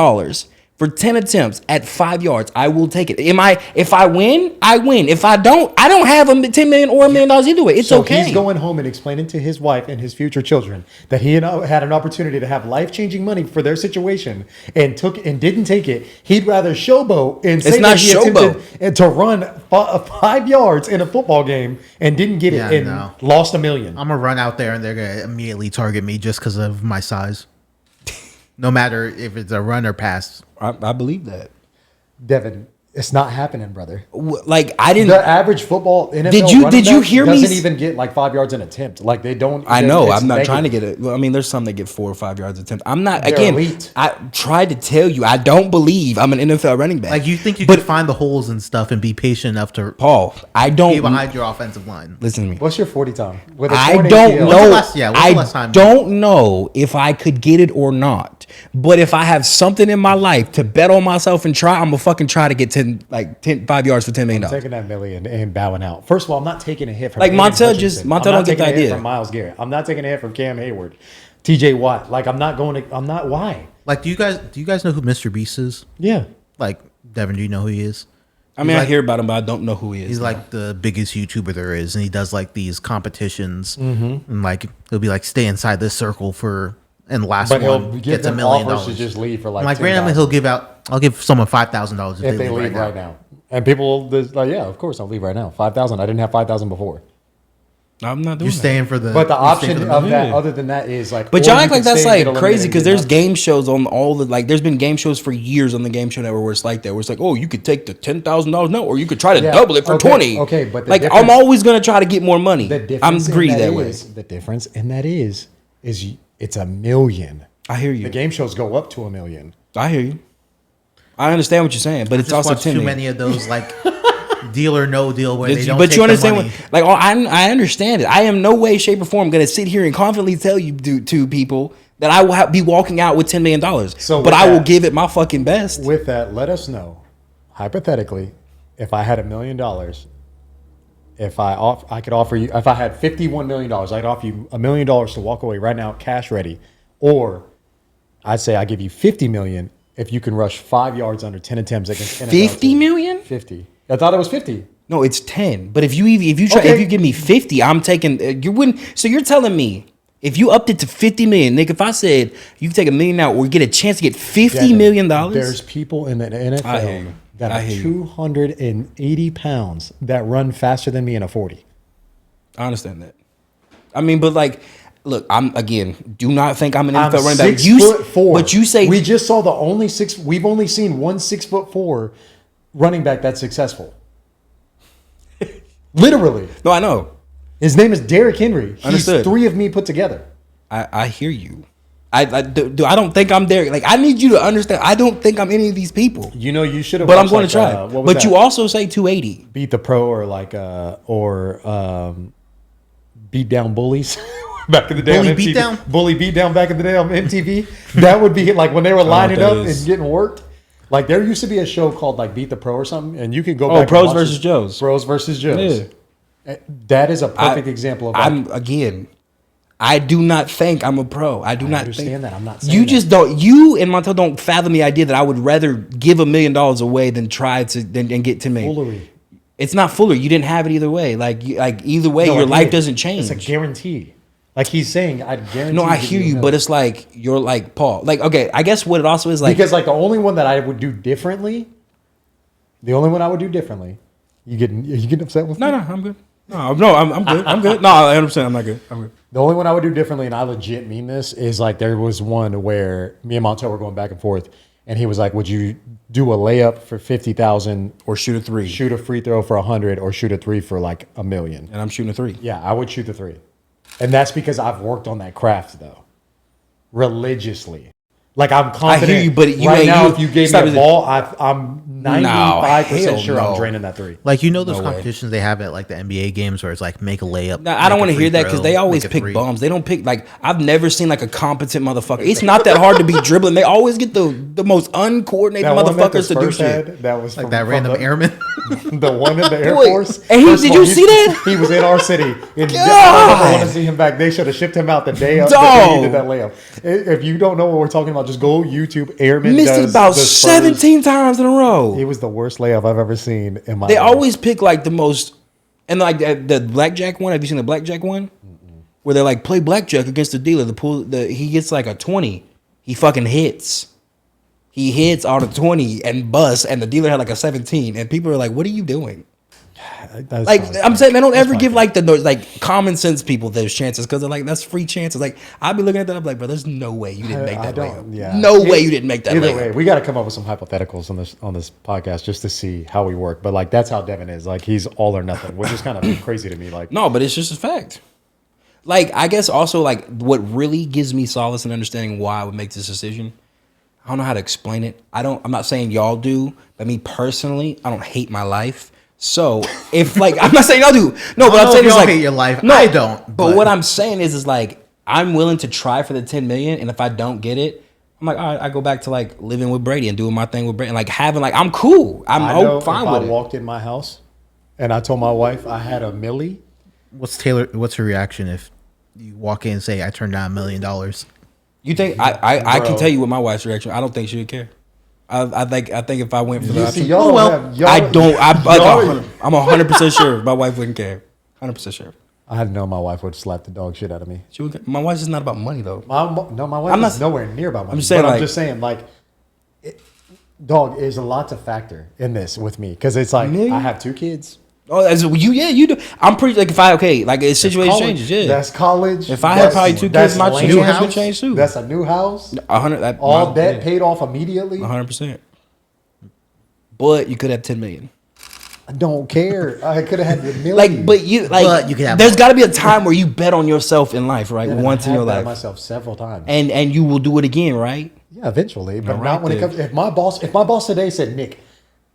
for 10 attempts at 5 yards, I will take it. If I win, I win. If I don't have a 10 million or $1 million either way. It's So okay. he's going home and explaining to his wife and his future children that he had an opportunity to have life-changing money for their situation and didn't take it. He'd rather showboat and say not that he attempted to run 5 yards in a football game and didn't get Yeah, it and no. lost $1 million. I'm gonna run out there and they're gonna immediately target me just because of my size. No matter if it's a run or pass. I believe that. Devin, it's not happening, brother. Like I didn't. The average football NFL Did you back hear me? doesn't even get like 5 yards an attempt. Like they don't. I know. it's I'm not negative. trying to get it. Well, I mean, there's some that get 4 or 5 yards attempt. I'm not. They're Again, elite. I tried to tell you. I don't believe I'm an NFL running back. Like you think you But- could find the holes and stuff and be patient enough to Paul, I be don't. behind your offensive line. Listen to me. What's your 40 time? With a I torn don't ACL. When's the know. last- yeah, when's the last time? I don't know if I could get it or not. But if I have something in my life to bet on myself and try, I'm gonna fucking try to get 5 yards for $10 million. Taking that million and bowing out. First of all, I'm not taking a hit from Like, Aiden Montel Hutchinson. Montel I'm don't not get the taking a hit idea. from Myles Garrett. I'm not taking a hit from Cam Hayward, T.J. Watt. Like I'm not. Why? Like do you guys know who Mr. Beast is? Yeah. Like Devin, do you know who he is? I mean, He's I like- hear about him, but I don't know who he is. He's like the biggest YouTuber there is, and he does like these competitions, and like he'll be like stay inside this circle for and last But he'll one give gets $1 them million. offers to just leave for like. Like $10,000 randomly I'll give someone $5,000 if they leave right now. And people like, yeah, of course I'll leave right now. 5,000. I didn't have 5,000 before. I'm not doing You're that. staying for the. But the you're staying for option the of million. that, other than that, is like. But or y'all you act like can that's stay and like get crazy eliminated because and there's get game shows on all the like. There's been game shows for years on the Game Show Network where it's like that, where it's like, oh, you could take the $10,000 note, or you could try to Yeah, double it for okay, 20. okay, but the like I'm difference- always gonna try to get more money. The I'm difference in greedy that that way. is the difference in that is it's $1 million. I hear you. The game shows go up to $1 million. I hear you. I understand what you're saying, but it's Just also watch 10 too million. many of those like deal or no deal where they don't. But take you the understand money. what? Like, I understand it. I am no way, shape, or form going to sit here and confidently tell you to people that I will be walking out with $10 million. So but with I will that- give it my fucking best. With that, let us know, hypothetically, if I had $1 million, if I could offer you, if I had $51 million, I'd offer you $1 million to walk away right now, cash ready, or I'd say I give you $50 million if you can rush 5 yards under 10 attempts against NFL 50 teams. million? 50. I thought it was 50. No, it's 10. But if you try, Okay. if you give me 50, I'm taking. You wouldn't. So you're telling me if you upped it to 50 million, Nick, if I said you can take $1 million out or get a chance to get $50 million dollars, There's people in the I hear you. NFL that I are hear you. 280 pounds that run faster than me in a 40. I understand that. I mean, but like, look, I'm again. Do not think I'm an I'm NFL running back. 6'4". But you say we just saw the only six. We've only seen one 6'4" running back that's successful. Literally, no. I know. his name is Derrick Henry. He's Understood. 3 of me put together. I hear you. I don't think I'm there. Like I need you to understand. I don't think I'm any of these people. You know, you should have. But I'm going to try. What was But that? you also say 280. Beat the Pro beat down bullies. Back in the day, Bully on MTV. Beatdown? Bully Beatdown back in the day on MTV. That would be like when they were lining that up is. and getting worked. Like there used to be a show called like Beat the Pro or something, and you could go Oh, back. and Pros watch versus it. Joes. Pros versus Joes. Yeah. That is a perfect example of. Like, I'm again. I do not think I'm a pro. I do not understand think that. I'm not saying You that. just don't. You and Montel don't fathom the idea that I would rather give $1 million away than try to and get 10 million. foolery. It's not foolery. You didn't have it either way. Like either way, No, your I life did. doesn't change. It's a guarantee. Like he's saying, I'd guarantee. No, I give hear $1 you, million. but it's like you're like Paul. Like okay, I guess what it also is like because like the only one that I would do differently, you getting upset with no, me? I'm good. No, I'm good. I'm good. No, I understand. I'm not good. I'm good. The only one I would do differently, and I legit mean this, is like there was one where me and Montel were going back and forth, and he was like, "Would you do a layup for 50,000, Or shoot a 3, shoot a free throw for 100, or shoot a 3 for like $1 million?" and I'm shooting a 3. Yeah, I would shoot the 3, and that's because I've worked on that craft though, religiously. Like I'm confident. I hear you, but you right ain't- now, you- if you gave stop me a it. ball, I'm 95% hell sure no. I'm draining that three. Like, you know those No way. competitions they have at like the NBA games where it's like make a layup. No, I don't want to hear that because they always pick bums. bums. They don't pick like I've never seen like a competent motherfucker. It's not that hard to be dribbling. They always get the most uncoordinated That one that the motherfuckers to do Spurs shit. had, that was Like from, that from random the, airman. the one in the Air Boy, Force. and he- First of did all, you see that? He was in our city. And God. I want to see him back. They should have shipped him out the day of the day he Dog. did that layup. If you don't know what we're talking about, just go YouTube. Airman Missed it does about the Spurs. 17 times in a row. It was the worst layup I've ever seen in my They life. always pick like the most, and like the blackjack one. Have you seen the blackjack one? Where they're like play blackjack against the dealer. He gets like a 20. He fucking hits. He hits on a 20 and busts, and the dealer had like a 17. And people are like, "What are you doing?" That's Like probably- I'm saying, they don't that's ever my give thing. like the like common sense people those chances because they're like that's free chances. Like I'd be looking at that, I'm like, bro, there's no way you didn't make I that don't. layup. Yeah. No way you didn't make that Either layup. way, we got to come up with some hypotheticals on this podcast just to see how we work. But like that's how Devin is. Like he's all or nothing, which is kind of crazy to me. Like No, but it's just a fact. Like, I guess also like what really gives me solace in understanding why I would make this decision. I don't know how to explain it. I'm not saying y'all do, but me personally, I don't hate my life. So if like I'm not saying y'all do. No, but I I'm don't saying know it's if y'all like hate your life. No, I don't, But but- what I'm saying is like I'm willing to try for the 10 million, and if I don't get it, I'm like, all right, I go back to like living with Brady and doing my thing with Brady, and like having like I'm cool. I know fine if with I it. walked in my house and I told my wife I had a milli, What's her reaction if you walk in and say I turned down $1 million? You think I can Bro. tell you what my wife's reaction? I don't think she would care. I think if I went for the you see, option, y'all don't have. Y'all, I don't. y'all- I'm 100% sure my wife wouldn't care. 100% sure. I had to know my wife would slap the dog shit out of me. She would. My wife's just not about money though. My wife I'm is not- nowhere near about money. just saying, but like- I'm just saying, like, dog is a lot to factor in this with me because it's like Million? I have 2 kids. Oh, as you do. I'm pretty like if I like a situation College. changes. Yeah, That's college. If I had probably 2 that's kids, my land. situation would change too. That's a new house. 100. All debt paid off immediately. 100%. But you could have 10 million. I don't care. I could have had the million. Like, but you like. But you could have there's more. got to be a time where you bet on yourself in life, right? And Once I in had your bet life, myself several times. and you will do it again, right? Yeah, eventually, but All not right, when it then. comes. If my boss today said, "Nick,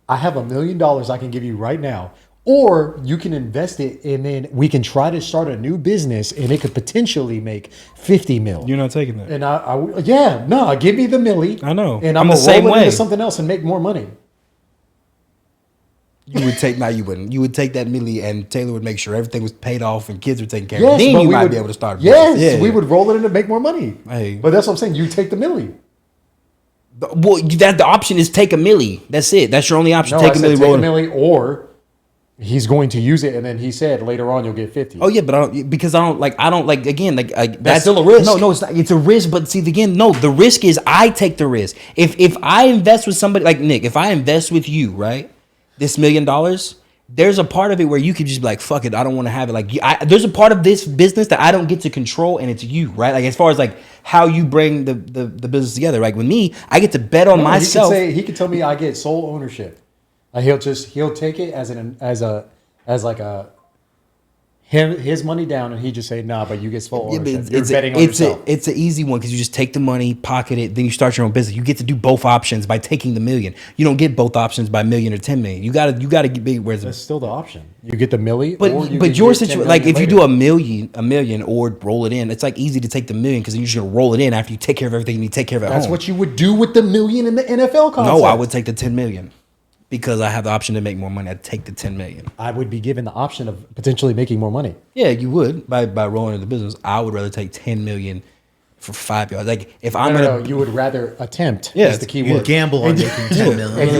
I have $1 million I can give you right now, or you can invest it, and then we can try to start a new business, and it could potentially make 50 mil." You're not taking that. And give me the milli. I know. and I'm I'm the gonna same roll it way. into something else and make more money. You would take you wouldn't. You would take that milli, and Taylor would make sure everything was paid off and kids were taken care of. Yes, Then but you we might would be able to start. a Yes, business. Yeah. we would roll it in to make more money. Hey. But that's what I'm saying. You take the milli. Well, the option is take a milli. That's it. That's your only option. No, take I a said milli, take roll a it. milli, or he's going to use it, and then he said later on you'll get 50. Oh yeah, but I don't like again that's still a risk. No, it's not. It's a risk, but see again, no. The risk is I take the risk. If I invest with somebody like Nick, if I invest with you, right, this $1 million, there's a part of it where you could just be like, fuck it, I don't want to have it. Like there's a part of this business that I don't get to control, and it's you, right? Like as far as like how you bring the business together. Like with me, I get to bet on myself. He could tell me I get sole ownership. He'll take it as his money down, and he just say nah, but you get sole Yeah, but ownership. You're betting on yourself. It's an easy one because you just take the money, pocket it, then you start your own business. You get to do both options by taking the $1 million. You don't get both options by $1 million or 10 million. You gotta be where's That's still the option. You get the milli, or but you but can your get 10 situation, million like if you later. do a million or roll it in, it's like easy to take the $1 million because then you're just gonna roll it in after you take care of everything you take care of at That's home. what you would do with the million in the NFL concept. No, I would take the 10 million because I have the option to make more money. I'd take the 10 million. I would be given the option of potentially making more money. Yeah, you would by rolling in the business. I would rather take 10 million for 5 yards. Like if I'm No, gonna, you would rather attempt. Yeah, is the key You word. gamble on making 10 million. And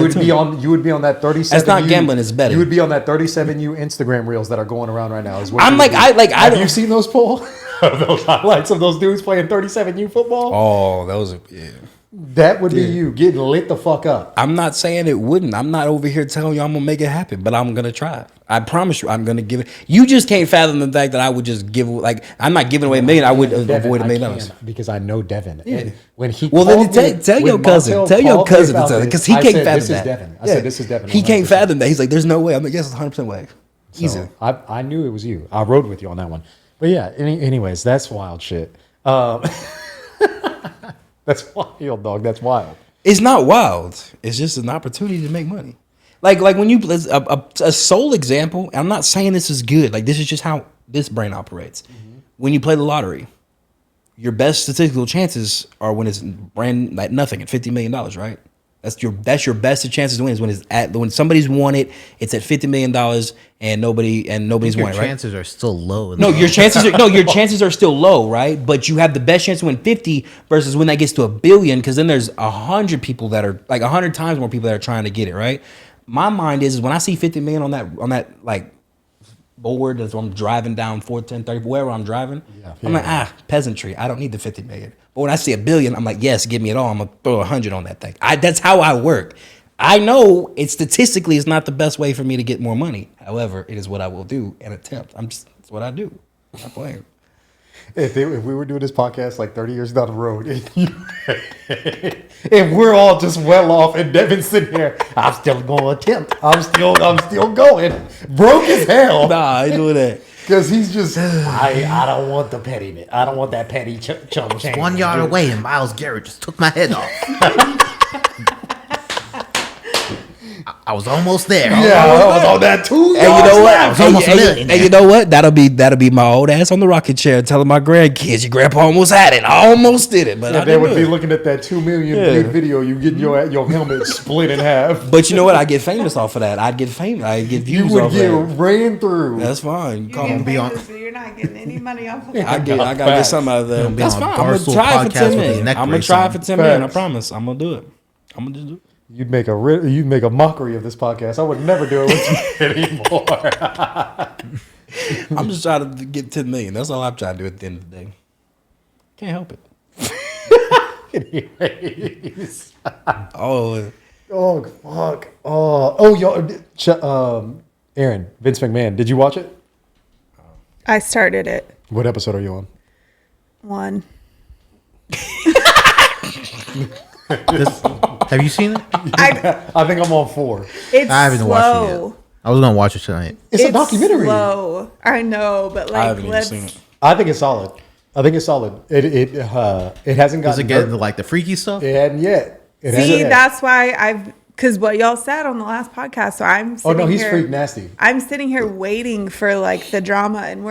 you would be on that 37. That's not gambling, it's betting. You would be on that 37U Instagram reels that are going around right now. Is what I'm you like, would be. I Have don't. you seen those those highlights of those dudes playing 37U football? Oh, that was yeah. That would be you getting lit the fuck up. I'm not saying it wouldn't. I'm not over here telling you I'm gonna make it happen, but I'm gonna try. I promise you, I'm gonna give it. You just can't fathom the fact that I would just give. Like I'm not giving away $1 million. I would Devin, avoid $1 I million. can't, because I know Devin. Yeah. And when he Well, then called me- tell your when cousin. Montel Tell your called me cousin to about tell it this, because he I can't said, fathom this that. Is Devin. I Yeah. said this is Devin. He can't 100%. fathom that. He's like, there's no way. I'm like, yes, it's 100% way. So, Easy. I knew it was you. I rode with you on that one. But yeah, anyways, that's wild shit. That's That's wild, dog. That's wild. It's not wild. It's just an opportunity to make money. Like when you a sole example. I'm not saying this is good. Like this is just how this brain operates. When you play the lottery, your best statistical chances are when it's brand like nothing at $50 million, right? That's your best chances to win is when somebody's won it. It's at $50 million and nobody's won it, right? Your chances are still low. No, your chances are still low, right? But you have the best chance to win 50 versus when that gets to $1 billion, because then there's 100 people that are like 100 times more people that are trying to get it, right? My mind is when I see 50 million on that like board that's I'm driving down 410, 30, wherever I'm driving, I'm like, peasantry. I don't need the 50 million. But when I see $1 billion, I'm like, yes, give me it all. I'm gonna throw 100 on that thing. That's how I work. I know statistically it's not the best way for me to get more money. However, it is what I will do and attempt. It's what I do. I'm not playing. If we were doing this podcast like 30 years down the road, and we're all just well off, and Devin's sitting here, I'm still going to attempt. I'm still going. Broke as hell. Nah, I ain't doing that. Because he's just, I don't want the petty. I don't want that petty chump change. 1 yard away, and Myles Garrett just took my head off. I was almost there. Yeah, I was on that 2 yards. And you know what? I was almost a millionaire. And you know what? That'll be my old ass on the rocking chair telling my grandkids, your grandpa almost had it. I almost did it, but And they would be looking at that 2 million view video. You getting your helmet split in half. But you know what? I get famous off of that. I'd get famous. I'd get You views would off get of that. ran through. That's fine. You Call get me. famous, but you're not getting any money off of it. I gotta get something out of that. Gonna be That's on fine. I'm gonna Barstool try it for podcast 10 with his million. neck I'm gonna brace try it on. for 10 million. I Facts. promise. I'm gonna do it. I'm gonna just do it. You'd make a mockery of this podcast. I would never do it with you anymore. I'm just trying to get 10 million. That's all I'm trying to do at the end of the day. Can't help it. Anyways. Oh, Oh fuck. Oh y'all. Erin, Vince McMahon. Did you watch it? I started it. What episode are you on? 1. Have you seen it? I think I'm on 4. It's I haven't slow. watched it yet. I was gonna watch it tonight. It's a documentary. Slow. I know, but I like, haven't even let's. seen it. I think it's solid. It hasn't Does gotten it get into like the freaky stuff? It hadn't yet. It hasn't See, yet. that's why because what y'all said on the last podcast. So I'm. Oh Sitting no, he's here, freak nasty. I'm sitting here waiting for like the drama, and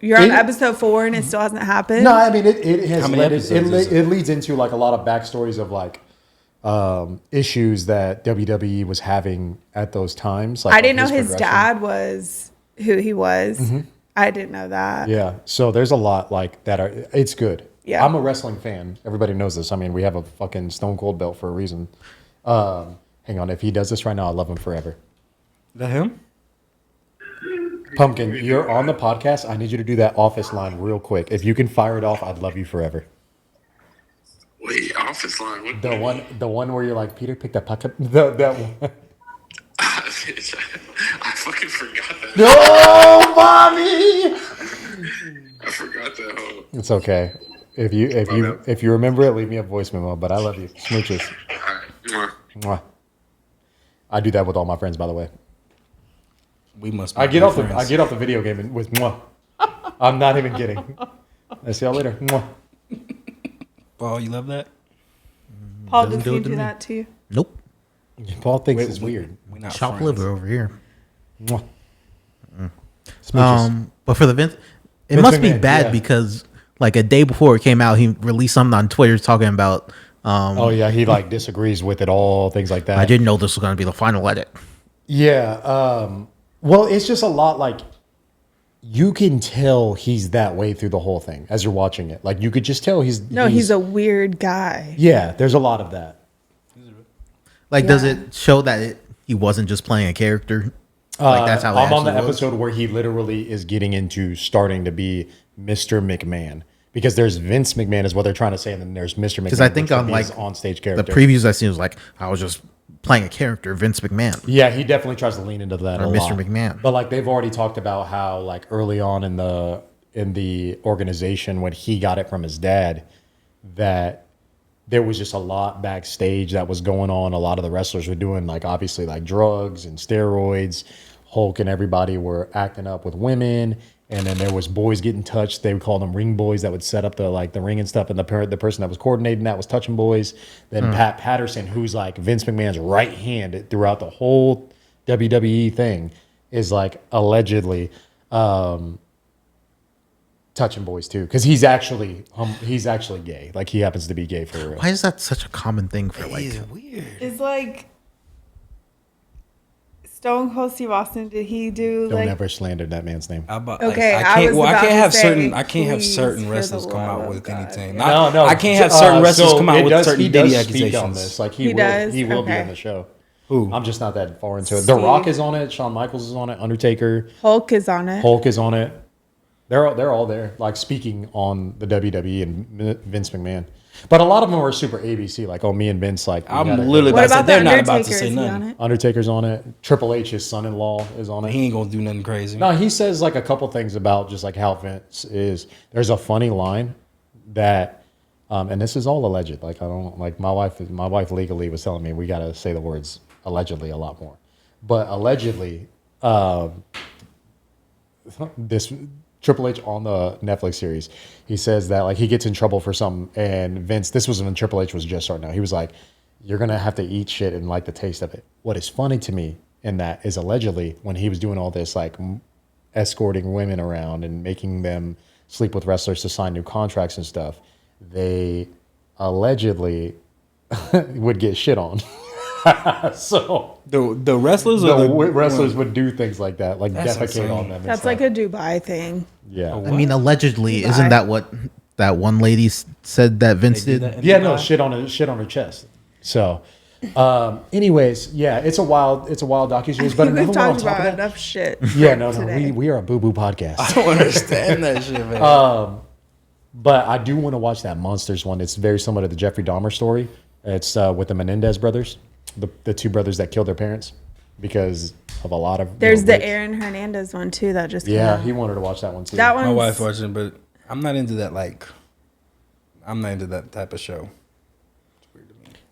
you're on It- episode 4, and it still hasn't happened. No, I mean it has How many led episodes is it leads into like a lot of backstories of like issues that WWE was having at those times. Like I didn't know of his progression. dad was who he was. Mm-hmm. I didn't know that. Yeah, so there's a lot like that. It's good. Yeah. I'm a wrestling fan. Everybody knows this. I mean, we have a fucking Stone Cold belt for a reason. Hang on, if he does this right now, I love him forever. Is that him? Pumpkin, you're on the podcast. I need you to do that office line real quick. If you can fire it off, I'd love you forever. Wait, office line. What The one where you're like, Peter, pick that puck up. That one. I fucking forgot that. No, Bobby. I forgot that whole. It's okay. If you remember it, leave me a voice memo. But I love you. Smooches. Alright. Mwah. I do that with all my friends, by the way. We must be I get off friends. the video game with mwah. I'm not even kidding. I'll see y'all later. Mwah. Paul, you love that? Paul, Doesn't does do he it to do me. that too? Nope. Paul thinks Wait, it's weird. We're not Chop friends. liver over here. Mwah. Smooches. But for the Vince, it Vince must be McMahon, bad yeah. because like a day before it came out, he released something on Twitter talking about. Oh yeah, he like disagrees with it all, things like that. I didn't know this was going to be the final edit. Yeah. Well, it's just a lot like you can tell he's that way through the whole thing as you're watching it. Like you could just tell he's He's a weird guy. yeah. There's a lot of that. Like, does Yeah. it show that he wasn't just playing a character? Like that's how it I'm on the actually was? episode where he literally is getting into starting to be Mr. McMahon because there's Vince McMahon is what they're trying to say, and then there's Mr. McMahon. Because I think which would on be like his on-stage the character. previews I seen was like I was just playing a character, Vince McMahon. Yeah, he definitely tries to lean into that Or a Mr. lot. McMahon. But like they've already talked about how like early on in the organization when he got it from his dad, that there was just a lot backstage that was going on. A lot of the wrestlers were doing like obviously like drugs and steroids. Hulk and everybody were acting up with women, And then there was boys getting touched. They would call them ring boys that would set up the ring and stuff. And the person that was coordinating that was touching boys. Then Pat Patterson, who's like Vince McMahon's right hand throughout the whole WWE thing, is like allegedly touching boys too, because he's actually gay. Like he happens to be gay for real. Why is that such a common thing for like? It's weird. Is like Stone Cold Steve Austin? Did he do Don't like? ever slander that man's name. Okay, I I can't. was Well, I about can't to have say, certain. I can't have please, certain for wrestlers the come love out of with God. anything. No. I can't have certain wrestlers come out with certain he Diddy does speak on accusations. this. Like He does? he will be Okay. on the show. Who? I'm just not that far into it. The Rock Steve. is on it. Shawn Michaels is on it. Undertaker, Hulk is on it. Hulk is on it. They're all there, like speaking on the WWE and Vince McMahon. But a lot of them are super ABC, like me and Vince. Like I'm we gotta go. literally What about to say about the they're not about Undertaker? to say Is he on nothing. it? Undertaker's on it. Triple H's son-in-law is on it. He ain't gonna do nothing crazy. No, he says like a couple things about just like how Vince is. There's a funny line that, and this is all alleged. Like I don't like my wife legally was telling me we got to say the words allegedly a lot more, but allegedly, this Triple H on the Netflix series, he says that like he gets in trouble for something, and Vince. This was when Triple H was just starting out. He was like, "You're gonna have to eat shit and like the taste of it." What is funny to me in that is allegedly when he was doing all this like escorting women around and making them sleep with wrestlers to sign new contracts and stuff, they allegedly would get shit on. So The wrestlers the or the wrestlers would do things like that, like That's defecate insane. on them. and That's stuff. like a Dubai thing. yeah. I mean, allegedly, Dubai. isn't that what that one lady said that Vince They do did? that in Yeah, no, Dubai? shit on her chest. So, anyways, yeah, it's a wild docuseries. But We've another one on talked top of about that, enough shit. yeah, no, today. we are a boo boo podcast. I don't understand that shit, man. But I do want to watch that Monsters one. It's very similar to the Jeffrey Dahmer story. It's with the Menendez brothers, the two brothers that killed their parents because of a lot of. There's the rapes. Aaron Hernandez one too that just came Yeah, out. he wanted to watch that one too. That My one's wife watched it, but I'm not into that. Like, I'm not into that type of show.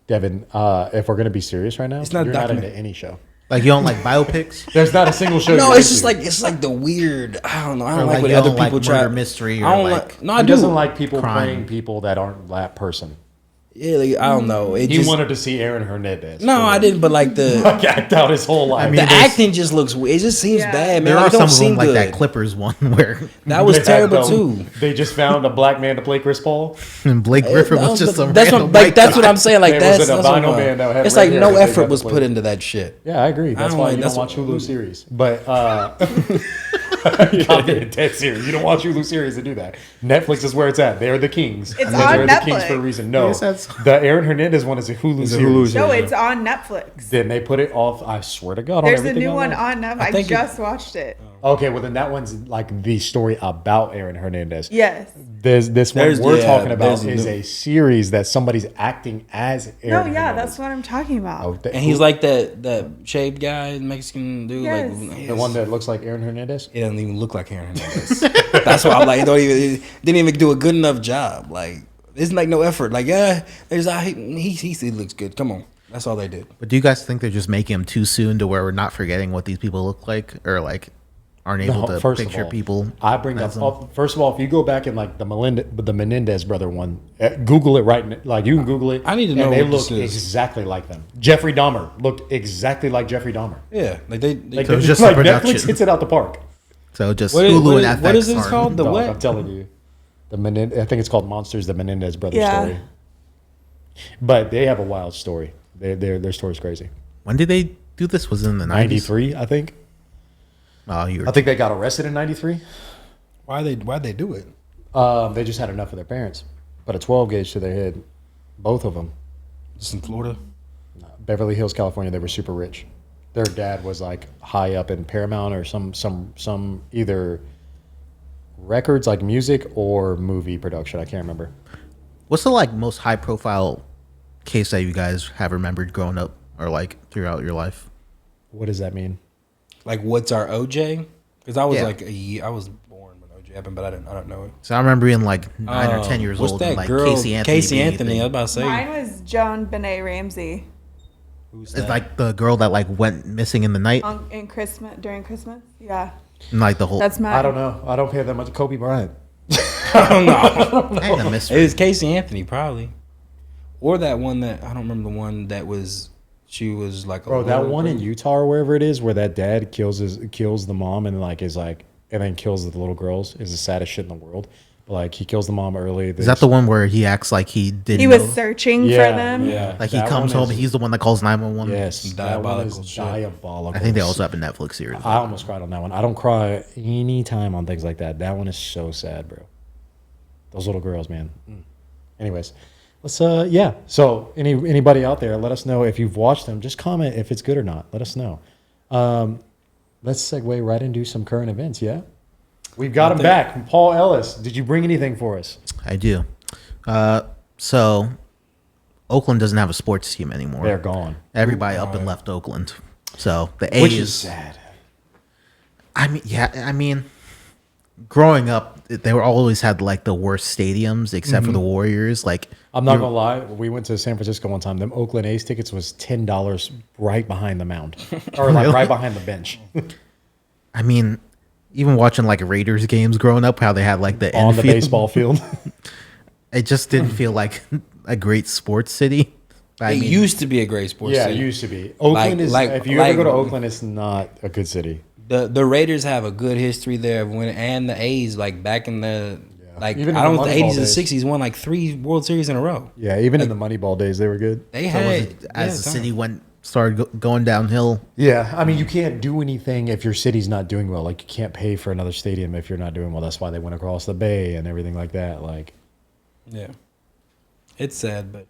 Devin, if we're gonna be serious right now, It's not you're not document- into any show. Like you don't like biopics? There's not a single show. No, you're it's just into. like it's like the weird. I don't know. I Or don't like like what you other don't like people try. murder mystery or I don't like No, I he do. doesn't like people crime. playing people that aren't that person. Yeah, like, I don't know. It He just, wanted to see Aaron Hernandez. no, I didn't. But like the act out his whole life. I mean, the there's- acting just looks. It just seems Yeah. bad, man. There Like, are it some don't of seem them like good. that Clippers one where That was They had terrible them- too. They just found a black man to play Chris Paul. Blake Griffin was just some That's random what, like white that's guy. what I'm saying. Like There was that's an what albino I'm- man that had It's red like hair no that they effort got was to put play. into that shit. Yeah, I agree. That's don't why like- you don't that's watch what- Hulu series. But I'm being dead serious. You don't watch Hulu series to do that. Netflix is where it's at. They're the kings. It's They're on the kings for a Netflix. reason. No, Yes, that's- the Aaron Hernandez one is a Hulu It's a series. Hulu series. No, it's on Netflix. Then they put it off. I swear to God, There's on a everything new one there. on Netflix. I think just watched it. Okay, well then that one's like the story about Aaron Hernandez. Yes. This one There's- we're yeah, talking about there's a is new- a series that somebody's acting as No, Aaron yeah, Hernandez. that's what I'm talking about. Oh, And he's like that shaved guy, Mexican dude. Yes. Like the one that looks like Aaron Hernandez. it doesn't even look like Aaron Hernandez. That's why I'm like, it didn't even do a good enough job. Like, it's like no effort. Like, yeah, he looks good. Come on, that's all they did. But do you guys think they're just making him too soon to where we're not forgetting what these people look like or like aren't able No, to first of picture all, people? I bring as up them? first of all, if you go back and like the Menendez brother one, Google it like you can Google it. I need to and know they what look this is. exactly like them. Jeffrey Dahmer looked exactly like Jeffrey Dahmer. Yeah, like they Like, So it's just the like production. Netflix hits it out the park. So just What is- Hulu what and is- FX what is this aren't- called? The Dog, what? I'm telling you, I think it's called Monsters, the Menendez brothers Yeah. story. But they have a wild story. Their story's crazy. When did they do this? Was it in the 90s? 93, I think. Oh, you were I think they got arrested in 93. why'd they do it? They just had enough of their parents. But a 12 gauge to their head, both of them. Just in Florida. Beverly Hills, California, they were super rich. Their dad was like high up in Paramount or some either records like music or movie production. I can't remember. What's the like most high profile case that you guys have remembered growing up or like throughout your life? What does that mean? Like, what's our OJ? Because I was Yeah. like a year. I was born when OJ happened, but I don't know it. So I remember being like 9 or 10 years What's old that and like girl? Casey Anthony. Casey being a Anthony. thing. I was about to say. Mine was Joan Benet Ramsey Who's It's that? like the girl that like went missing in the night. in Christmas during Christmas. Yeah. Like the whole. That's my. I don't know. I don't pay that much. Kobe Bryant. I don't know. Ain't a It mystery. was Casey Anthony probably, or that one that I don't remember the one that was. She was like a Bro, that little one in girl. Utah or wherever it is, where that dad kills the mom and and then kills the little girls is the saddest shit in the world. But like he kills the mom early. Is that the one where he acts like he didn't? He was know? searching for them. Yeah, Like he that comes one home, is- he's the one that calls 911. yes, that one Diabolical is shit. diabolical. I think they also have a Netflix series. I almost cried on that one. I don't cry any time on things like that. That one is so sad, bro. Those little girls, man. Anyways, let's yeah. So anybody out there, let us know if you've watched them. Just comment if it's good or not. Let us know. Let's segue right into some current events. Yeah, we've got him back. Paul Ellis, did you bring anything for us? I do. So Oakland doesn't have a sports team anymore. They're gone, Everybody up and left Oakland. So the which A's. is sad. I mean, growing up, they were always had like the worst stadiums, except for the Warriors. Like, I'm not gonna lie. We went to San Francisco one time. Them Oakland A's tickets was $10 right behind the mound, or like right behind the bench I mean, even watching like Raiders games growing up, how they had like the on the infield, baseball field. it just didn't feel like a great sports city. I It mean, used to be a great sports Yeah, it city. used to be. Oakland is. like- If you like- ever go to Oakland, it's not a good city. The Raiders have a good history there of winning, and the A's like back in the like Even in I don't the know the Moneyball 80s and days. 60s won like 3 World Series in a row. Yeah, even in the Moneyball days, they were good. They so had was it, as yeah, the city started going downhill. Yeah, I mean, you can't do anything if your city's not doing well. Like, you can't pay for another stadium if you're not doing well. That's why they went across the bay and everything like that. Like, Yeah, it's sad, but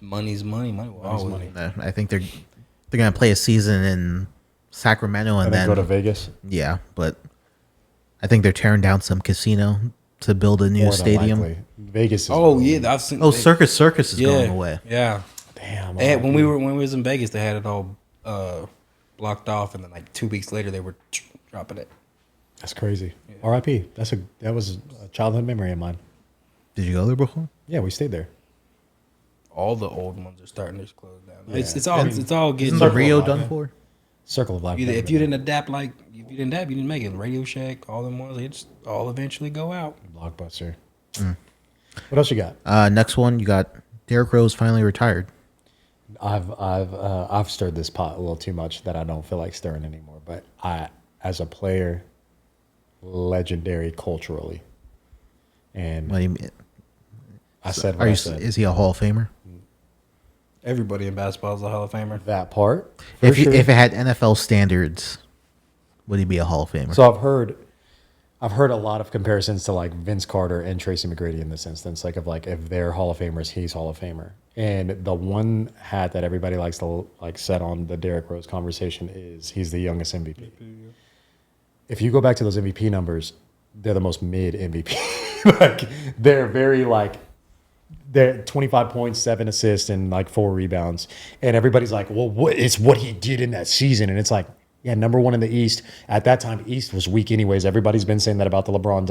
money's money. Money will always money. I think they're gonna play a season in Sacramento and and then then go to Vegas. yeah, but I think they're tearing down some casino to build a new More than stadium. likely. Vegas is. Oh yeah, I've seen. Oh, they- Circus is yeah, going away. Yeah, Damn. they had, when we was in Vegas, they had it all blocked off, and then like 2 weeks later, they were dropping it. That's crazy. R.I.P. That was a childhood memory of mine. Did you go there before? Yeah, we stayed there. All the old ones are starting to close down. Yeah. It's all getting. Isn't the Rio Life, done man. for? Circle of Life. Either if you didn't adapt, like if you didn't adapt, you didn't make it. Radio Shack, all them ones, they just all eventually go out. Blockbuster. What else you got? Next one, you got Derrick Rose finally retired. I've stirred this pot a little too much that I don't feel like stirring anymore. But as a player, legendary culturally, and What do you mean? I said what Are I you? said. Is he a Hall of Famer? Everybody in basketball is a Hall of Famer. That part. For If sure. if it had NFL standards, would he be a Hall of Famer? So I've heard a lot of comparisons to like Vince Carter and Tracy McGrady in this instance, like of like if they're Hall of Famers, he's Hall of Famer. And the one hat that everybody likes to like set on the Derrick Rose conversation is he's the youngest MVP. If you go back to those MVP numbers, they're the most mid MVP. Like they're very like they're 25 points, 7 assists, and like 4 rebounds. And everybody's like, well, it's what he did in that season. And it's like, yeah, number one in the East. At that time, East was weak anyways. Everybody's been saying that about the LeBron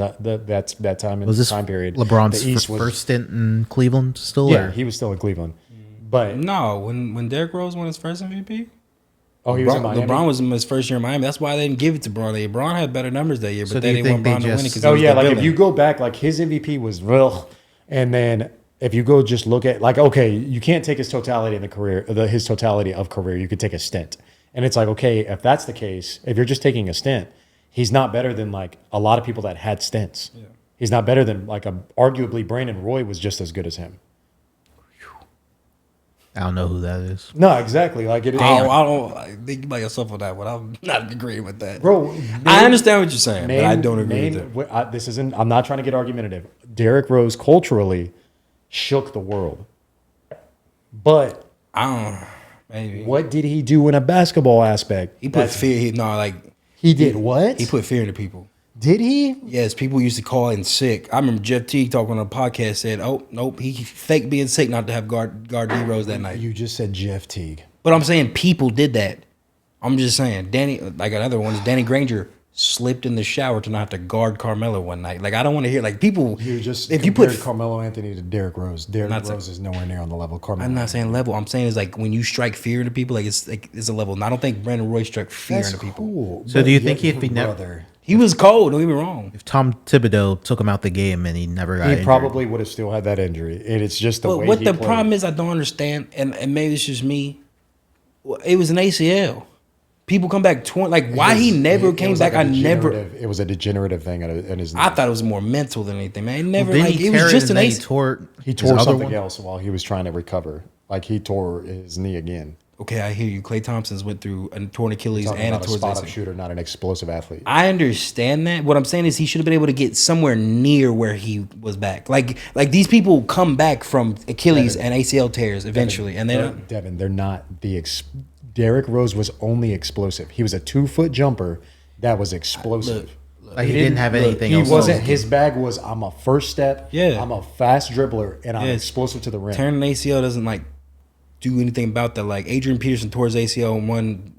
that time in Was this time period. LeBron's The East was, first stint in Cleveland still? yeah, or- he was still in Cleveland. But No, when Derrick Rose won his first MVP, oh, he was in Miami. LeBron was in his first year in Miami. That's why they didn't give it to Bron. LeBron had better numbers that year, but So they do you didn't want think Bron they to win it just- because Oh yeah, like if you go back, like his MVP was real, and then if you go just look at like okay, you can't take his totality in the career, his totality of career. You could take a stint, and it's like okay, if that's the case, if you're just taking a stint, he's not better than like a lot of people that had stints. Yeah. He's not better than like arguably Brandon Roy was just as good as him. I don't know who that is. No, exactly. Like it is, I don't think about yourself on that one. I'm not agreeing with that. bro. I understand what you're saying, but I don't agree with it. This isn't. I'm not trying to get argumentative. Derrick Rose culturally shook the world, but I don't. Maybe what did he do in a basketball aspect? he put fear. He did what? He put fear into people. Did he? Yes, people used to call in sick. I remember Jeff Teague talking on a podcast said, "Oh nope, he faked being sick not to have guard D Rose that night." You just said Jeff Teague. But I'm saying people did that. I'm just saying, Danny, like another one is Danny Granger slipped in the shower to not have to guard Carmelo one night. Like I don't want to hear like people. You just if you put, Carmelo Anthony to Derrick Rose. Derrick Not Rose is nowhere near on the level of Carmelo. I'm not saying level. I'm saying it's like when you strike fear into people, like it's a level. And I don't think Brandon Roy struck fear That's into people. cool. So do you think if he never- brother? He was cold. Don't get me wrong. If Tom Thibodeau took him out the game and he never got He injured, probably would have still had that injury. And it's just the But way what he the played. problem is, I don't understand, and maybe it's just me. It was an ACL. People come back why he never It came was back. like a I never. degenerative- It was a degenerative thing in his knee. I thought it was more mental than anything, man. It never didn't like he it tear was just an and then ACL. he tore. He his tore other something one? else while he was trying to recover. Like he tore his knee again. Okay, I hear you. Klay Thompson's went through a torn Achilles Talking and a about a torn spot-up ACL. shooter, not an explosive athlete. I understand that. What I'm saying is he should have been able to get somewhere near where he was back. Like these people come back from Achilles and ACL tears eventually, and Devin, they're not Derrick Rose was only explosive. He was a 2-foot jumper that was explosive. Like he didn't have anything He else. wasn't. His bag was, I'm a first step. Yeah. I'm a fast dribbler, and I'm Yeah. explosive to the rim. tearing an ACL doesn't like do anything about that. Like Adrian Peterson tore his ACL in one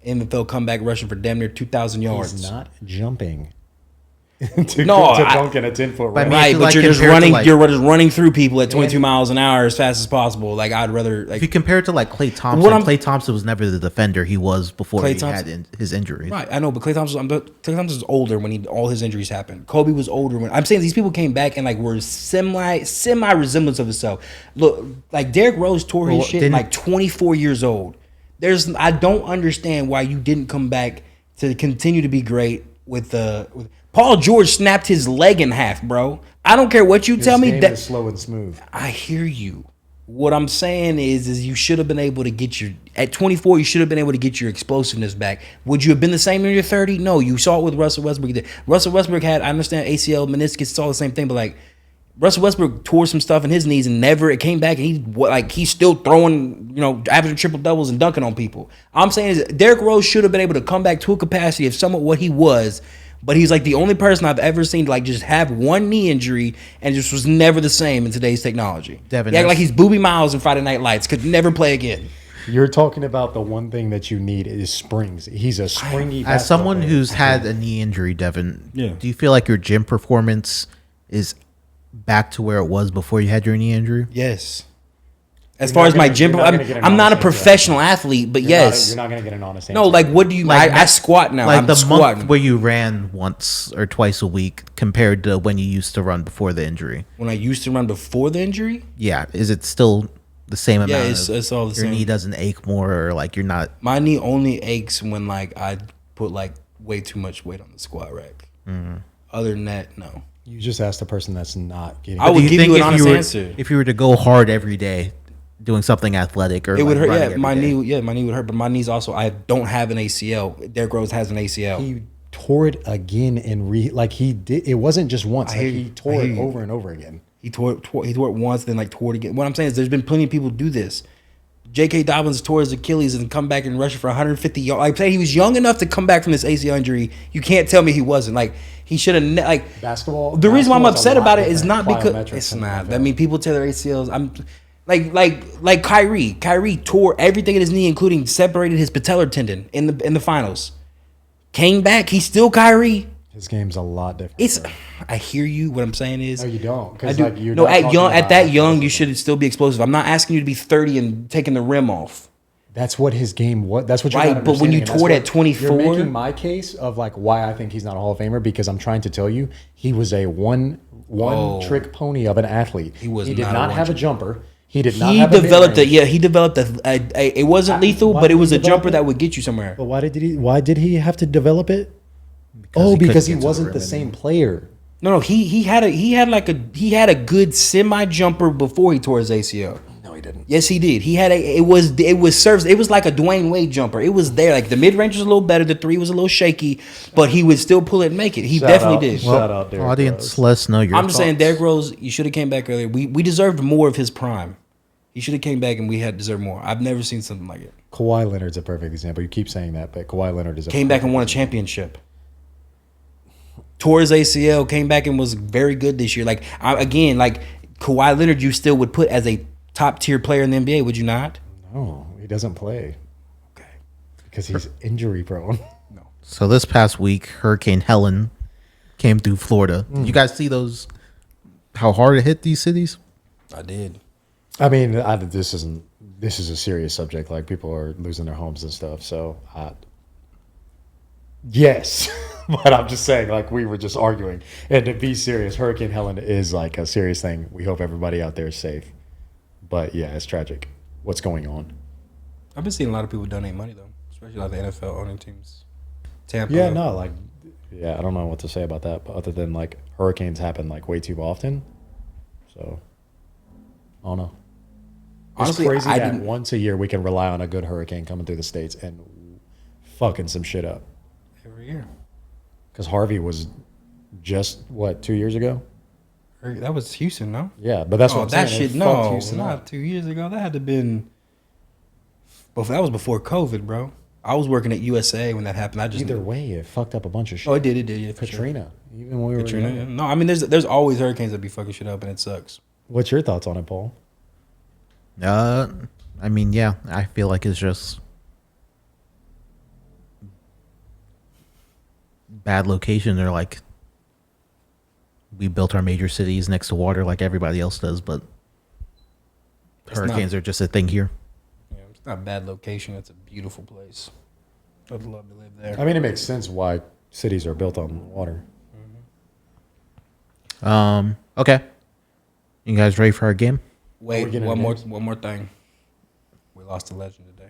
NFL comeback rushing for damn near 2,000 yards. He's not jumping to No, dunk in a 10-foot I rim. mean, Right, if you, but like, you're just compare it to, running. like- You're just running through people at 22 And- miles an hour as fast as possible. Like I'd rather If you like compare it to like Klay Thompson, What I'm- Klay Thompson was never the defender he was before Klay he Thompson- had his injuries. right. I know, but Klay Thompson's older when all his injuries happened. Kobe was older when I'm saying these people came back and like were semi resemblance of himself. Look, like Derrick Rose tore his Well, shit didn't- like 24 years old. I don't understand why you didn't come back to continue to be great with Paul George snapped his leg in half, bro. I don't care what you His tell me. game That is slow and smooth. I hear you. What I'm saying is you should have been able to get at 24. You should have been able to get your explosiveness back. Would you have been the same in your 30? No, you saw it with Russell Westbrook. Russell Westbrook had, I understand ACL, meniscus, it's all the same thing, but like Russell Westbrook tore some stuff in his knees and it came back, and he's still throwing, averaging triple doubles and dunking on people. I'm saying is Derrick Rose should have been able to come back to a capacity of somewhat what he was. But he's like the only person I've ever seen like just have one knee injury and just was never the same in today's technology. Devin, Yeah, that's- like he's Booby Miles in Friday Night Lights, could never play again. You're talking about the one thing that you need is springs. He's a springy. As someone basketball player. who's had a knee injury, Devin, Yeah. do you feel like your gym performance is back to where it was before you had your knee injury? Yes. As You're far not as my gonna- gym, you're not gonna get an I'm not a honest answer. professional athlete, but yes. You're not going to get an honest answer. No, like what do you? I squat now. Like I'm the squatting. month where you ran once or twice a week compared to when you used to run before the injury. When I used to run before the injury, Yeah, is it still the same amount? yeah, it's all the your same. knee doesn't ache more, or like you're not. My knee only aches when like I put like way too much weight on the squat rack. Other than that, no. You just asked a person that's not getting. I would Do give think you an if honest were, answer. If you were to go hard every day, doing something athletic, or It would like hurt. running Yeah, every my day. knee. Yeah, my knee would hurt. But my knees also. I don't have an ACL. Derrick Rose has an ACL. He tore it again like he did. It wasn't just once. I Like hear he you. tore I it hear you. over and over again. He tore it once, then like tore it again. What I'm saying is, there's been plenty of people do this. J.K. Dobbins tore his Achilles and come back and rush for 150 yards. I'm saying he was young enough to come back from this ACL injury. You can't tell me he wasn't. Like he should have. Like Basketball. the reason why I'm basketball's a upset lot about it is different not because plyometrics it's than not. NFL. I mean, people tear their ACLs. I'm like Kyrie. Kyrie tore everything in his knee, including separated his patellar tendon in the finals. Came back. He's still Kyrie. His game's a lot different. It's. I hear you. What I'm saying is. No, you don't. I Because do. like you're No, not at talking young, about at that young, athleticism. you should still be explosive. I'm not asking you to be 30 and taking the rim off. That's what his game was. That's what you're Right, not but when you understanding, and that's tore it what- at 24 you're making my case of like why I think he's not a Hall of Famer because I'm trying to tell you he was a one Oh. trick pony of an athlete. He was He did not a not have a one-trick. jumper. He did not. He have a developed mid-range. he developed a it wasn't lethal, Why but it did was he a develop jumper it? that would get you somewhere. But why did he have to develop it? he Because couldn't he get to the wasn't the rim same player. No, he had a good semi jumper before he tore his ACL. No, he didn't. Yes, he did. He had it was like a Dwayne Wade jumper. It was there. Like the mid range was a little better, the three was a little shaky, but he would still pull it and make it. He definitely did. Shout out, Derrick Audience, Rose. let us know your I'm just saying, thoughts. Derrick Rose, you should have came back earlier. We deserved more of his prime. He should have came back, and we had deserved more. I've never seen something like it. Kawhi Leonard's a perfect example. You keep saying that, but Kawhi Leonard is a Came back and won a championship. Tore his ACL, came back and was very good this year. Like Kawhi Leonard, you still would put as a top tier player in the NBA, would you not? No, he doesn't play Okay. because he's injury prone. So this past week, Hurricane Helen came through Florida. Mm. You guys see those? How hard it hit these cities? I did. I mean, this is a serious subject. Like people are losing their homes and stuff. So, yes, But I'm just saying, like, we were just arguing. And to be serious, Hurricane Helen is like a serious thing. We hope everybody out there is safe. But yeah, it's tragic. What's going on? I've been seeing a lot of people donate money though, especially like the NFL owning teams. Tampa. Yeah, no, like, yeah, I don't know what to say about that, but other than like hurricanes happen like way too often. So, I don't know. Honestly, it's crazy I that didn't- once a year we can rely on a good hurricane coming through the States and fucking some shit up. Every year. Because Harvey was just, what, 2 years ago? That was Houston, no? Yeah, but that's what I'm that saying. It shit, fucked no, Houston not up. 2 years ago. That had to been. That was before COVID, bro. I was working at USA when that happened. I just Either way, it fucked up a bunch of shit. Oh, it did, yeah, for sure. Katrina, even when we were Katrina. young. Yeah. No, I mean, there's always hurricanes that be fucking shit up, and it sucks. What's your thoughts on it, Paul? I mean, yeah, I feel like it's just bad location. Or like, we built our major cities next to water like everybody else does, but hurricanes are just a thing here. Yeah, it's not a bad location. It's a beautiful place. I'd love to live there. I mean, it makes sense why cities are built on water. Okay. You guys ready for our game? Wait, getting one names? more thing. We lost a legend today.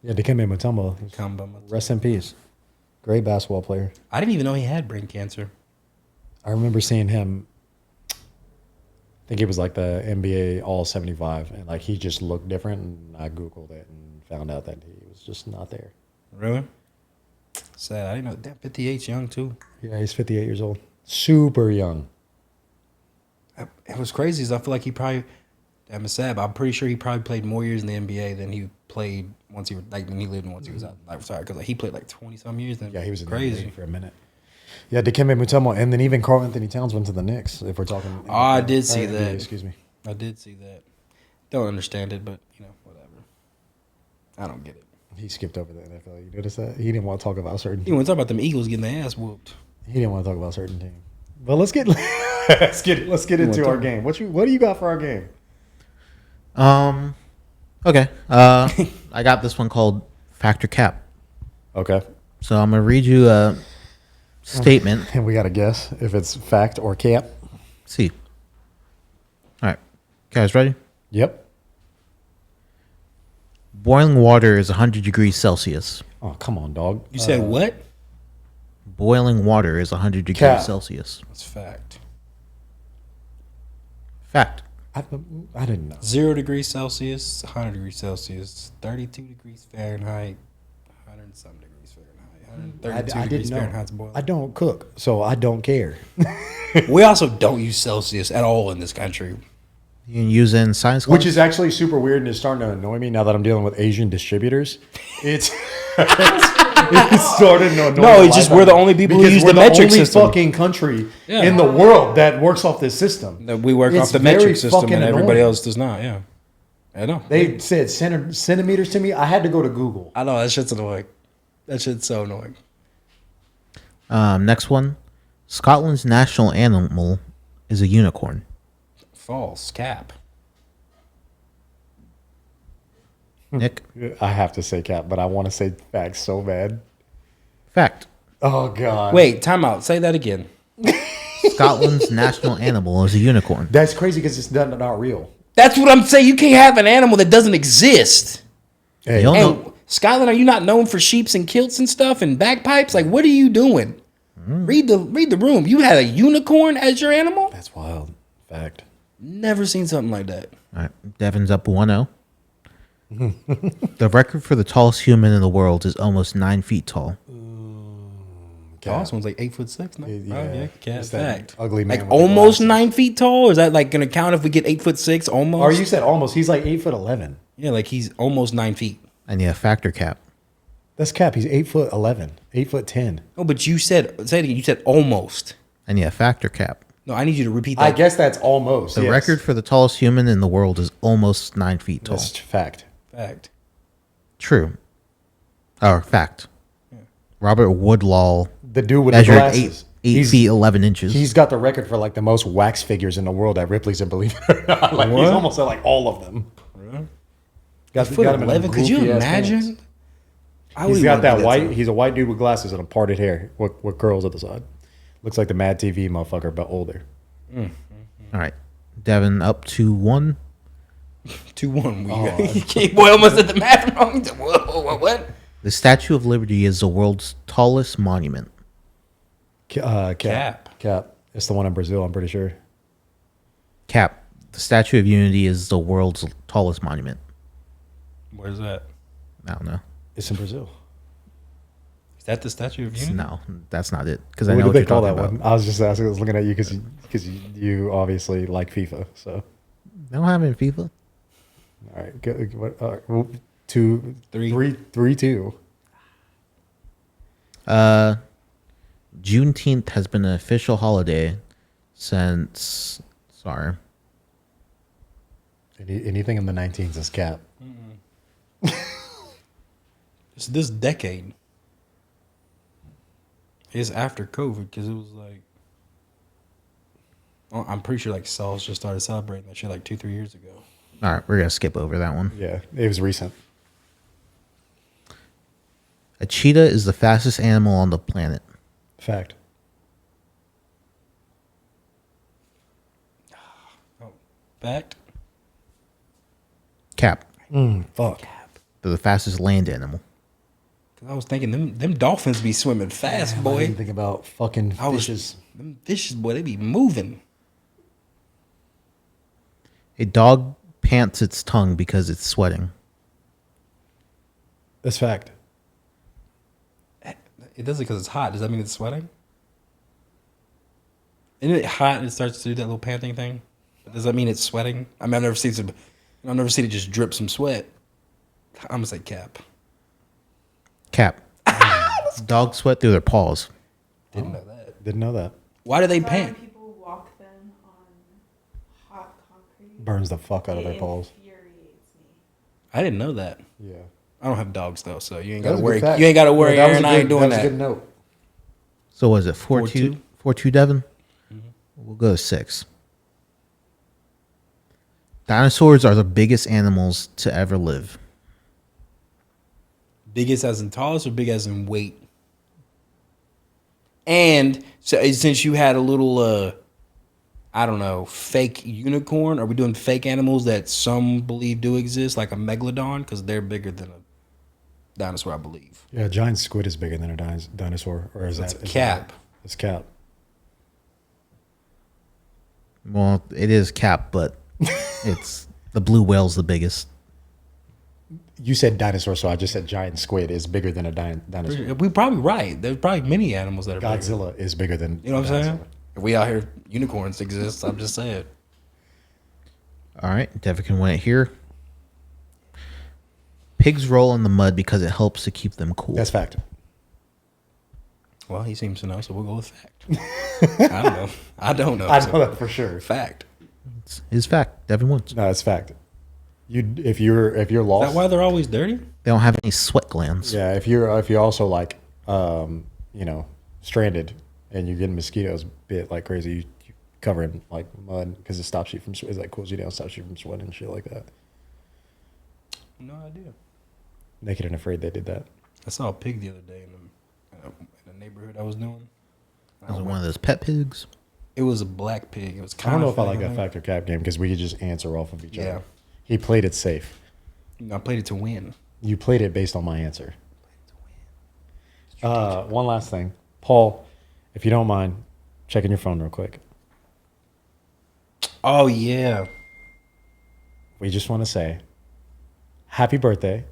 Yeah, Dikembe Mutombo. Rest in peace. Great basketball player. I didn't even know he had brain cancer. I remember seeing him. I think he was like the NBA All 75, and like he just looked different. And I googled it and found out that he was just not there. Really? Sad. I didn't know. Damn, 58's young too. Yeah, he's 58 years old. Super young. It was crazy. Is I feel like he probably. Damn, it's sad. But I'm pretty sure he probably played more years in the NBA than he played once he than he lived once he was out. Like, sorry, because like, he played like 20 some years. Then Yeah, he was in crazy the NBA for a minute. Yeah, Dikembe Mutombo, and then even Karl Anthony Towns went to the Knicks. If we're talking, Oh, I did see NBA, that. Excuse me. I did see that. Don't understand it, but whatever. I don't get it. He skipped over the NFL. You notice that? He didn't want to talk about certain. You want to talk about them Eagles getting their ass whooped? He didn't want to talk about certain teams. But let's get let's get into our game. What do you got for our game? Okay. I got this one called Factor Cap. Okay. So I'm gonna read you a statement. And we got to guess if it's fact or cap. See. All right, guys, ready? Yep. Boiling water is 100 degrees Celsius. Oh, come on, dog. You said what? Boiling water is 100 degrees Cap. Celsius. That's fact. Fact. I didn't know. 0 degrees Celsius, 100 degrees Celsius, 32 degrees Fahrenheit, 100 and some degrees Fahrenheit, 132 I degrees didn't know. Fahrenheit's boiling. I don't cook, so I don't care. We also don't use Celsius at all in this country. You can use it in science class. Which is actually super weird and it's starting to annoy me now that I'm dealing with Asian distributors. It's it's starting to annoy No, the it's just life we're out the of me only people who because use we're the metric only system. fucking country Yeah. in the world that works off this system. That we work It's off the very metric system fucking and everybody annoying. else does not. Yeah, I know. They said centimeters to me. I had to go to Google. I know that shit's annoying. That shit's so annoying. Next one. Scotland's national animal is a unicorn. False cap. Nick. I have to say cap, but I want to say facts so bad. Fact. Oh God! Wait, time out. Say that again. Scotland's national animal is a unicorn. That's crazy because it's not real. That's what I'm saying. You can't have an animal that doesn't exist. Hey, You don't Hey, know. Scotland, are you not known for sheeps and kilts and stuff and bagpipes? Like, what are you doing? Read the room. You had a unicorn as your animal? that's wild. Fact. Never seen something like that. All right. Devon's up 1-0. The record for the tallest human in the world is almost 9 feet tall. Tallest one's like 8'6". No? Yeah. Cat It's that fact. ugly man Like with the almost glasses. 9 feet tall. Or is that like gonna count if we get 8'6"? Almost. Or you said almost. He's like 8'11". Yeah, like he's almost 9 feet. I need a factor cap. That's cap. He's 8'11", 8'10". Oh, but you said say it again. You said almost. I need a factor cap. No, I need you to repeat that. I guess that's almost. The yes. record for the tallest human in the world is almost 9 feet tall. That's fact. Fact. True. Or fact. Robert Woodlaw The dude with the measured glasses. 8 feet 11 inches. He's got the record for like the most wax figures in the world at Ripley's, and believe it or not, like he's almost at like all of them. Really? Got, Foot got him in 11. Could you goofy ass imagine? pants. He's got that white. He's a white dude with glasses and a parted hair with curls at the side. Looks like the Mad TV motherfucker, but older. All right. Devin up 2-1. 2-1. Boy, almost did the math wrong. What? The Statue of Liberty is the world's tallest monument. Cap. It's the one in Brazil, I'm pretty sure. Cap. The Statue of Unity is the world's tallest monument. Where's that? I don't know. It's in Brazil. Is that the Statue of Unity? No, that's not it. Because I What know do what they you're call talking that about. one? I was just asking. I was looking at you because you obviously like FIFA. So, They don't have it in FIFA. all right, go, what, 2, 3. 3, 2. Juneteenth has been an official holiday since. Sorry. Anything in the 19s is cap. It's this decade. It's after COVID because it was like. Oh, I'm pretty sure like Sauls just started celebrating that shit like 2-3 years ago. All right, we're going to skip over that one. Yeah, it was recent. A cheetah is the fastest animal on the planet. Fact. Fact. Cap. Fuck. They're the fastest land animal. Cause I was thinking them dolphins be swimming fast, I boy. didn't think about fucking I was fishes. them fishes, boy. They be moving. A dog pants its tongue because it's sweating. That's fact. It does it because it's hot. Does that mean it's sweating? Isn't it hot and it starts to do that little panting thing? Does that mean it's sweating? I mean, I've never seen it just drip some sweat. I'm gonna say cap. Cap. Dogs sweat through their paws. Didn't know that. Didn't know that. Why do they Why pant? when people walk them on hot concrete, Burns the fuck out of their balls. infuriates me. I didn't know that. Yeah. I don't have dogs though, so you ain't That was gotta a worry. good fact. You ain't gotta worry, Yeah, that was Aaron. a I ain't good- doing that. Was a that. good note. So was it 4-2? 4-2, Devin? We'll go to 6. Dinosaurs are the biggest animals to ever live. Biggest as in tallest or big as in weight? And so since you had a little I don't know, fake unicorn, are we doing fake animals that some believe do exist, like a megalodon? Because they're bigger than a dinosaur, I believe. Yeah, a giant squid is bigger than a dinosaur. Or is That's that a is cap. that- It's cap. Well, it is Cap, but it's the blue whale's the biggest. You said dinosaur, so I just said giant squid is bigger than a dinosaur. We're probably right. There's probably many animals that are bigger. Godzilla is bigger than. You know what I'm a saying? dinosaur. If we out here, unicorns exist. I'm just saying. All right, Devin can win it here. Pigs roll in the mud because it helps to keep them cool. That's fact. Well, he seems to know, so we'll go with fact. I don't know. I don't know. I so know that for sure. fact. It's fact. Devin wins. No, it's fact. If you're Is lost, that why they're always dirty? They don't have any sweat glands. yeah. If you're also like stranded and you get mosquitoes bit like crazy, you cover in like mud because it stops you from it like cools you down, stops you from sweating and shit like that. No idea. Naked and Afraid, they did that. I saw a pig the other day in the neighborhood I was doing. Was it one of those pet pigs? It was a black pig. It was I kind don't know of if I like that fact or cap game because we could just answer off of each Yeah. other. He played it safe. I played it to win. You played it based on my answer. One last thing, Paul, if you don't mind, checking your phone real quick. Oh yeah. We just want to say happy birthday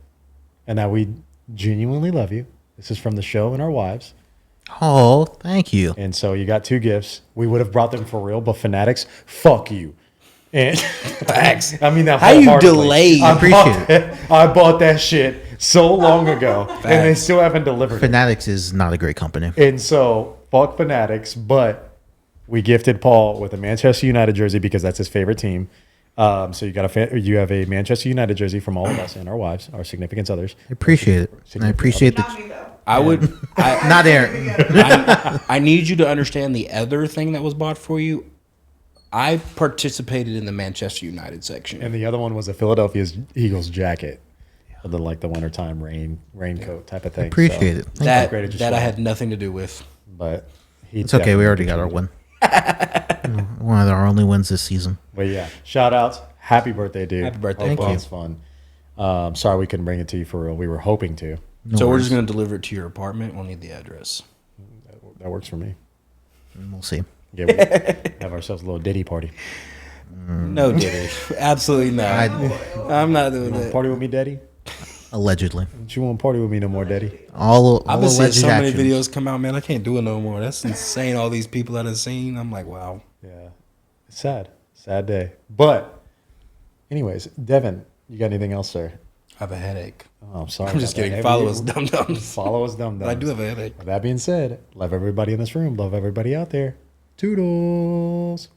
and that we genuinely love you. This is from the show and our wives. Oh, thank you. And so you got 2 gifts. We would have brought them for real, but Fanatics, fuck you. And Facts. I mean that How you wholeheartedly. delayed? I Appreciate bought that- I bought that shit so long ago, and they still haven't delivered it. Fanatics is not a great company. And so, fuck Fanatics, but we gifted Paul with a Manchester United jersey because that's his favorite team. So you have a Manchester United jersey from all of us and our wives, our significant others. I appreciate it. And I appreciate Not that. me though. I would. Not Aaron. I need you to understand the other thing that was bought for you. I participated in the Manchester United section. And the other one was a Philadelphia Eagles jacket. the like the wintertime raincoat type of thing. Appreciate it. Thank That upgraded your that I swag. had nothing to do with. But he It's okay. We definitely already got our contributed. win. One of our only wins this season. But yeah, shout outs. Happy birthday, dude. Happy birthday. Hope Thank it was fun. Sorry we couldn't bring it to you for real. We were hoping to. So we're just gonna deliver it to your apartment. We'll need the address. That works for me. We'll see. Yeah, we have ourselves a little Diddy party. No, Diddy. Absolutely not. I'm not doing that. Party with me, Daddy? Allegedly. Don't you want to party with me no more, Daddy? All I've been seeing alleged so many actions. videos come out, man. I can't do it no more. That's insane. All these people that I've seen. I'm like, wow. Yeah. It's sad. Sad day. But, anyways, Devon, you got anything else, sir? I have a headache. Oh, I'm sorry. I'm just about that. kidding. Follow us, dum dums. Follow us, dum But I dums. do have a headache. With that being said, love everybody in this room. Love everybody out there. Toodles.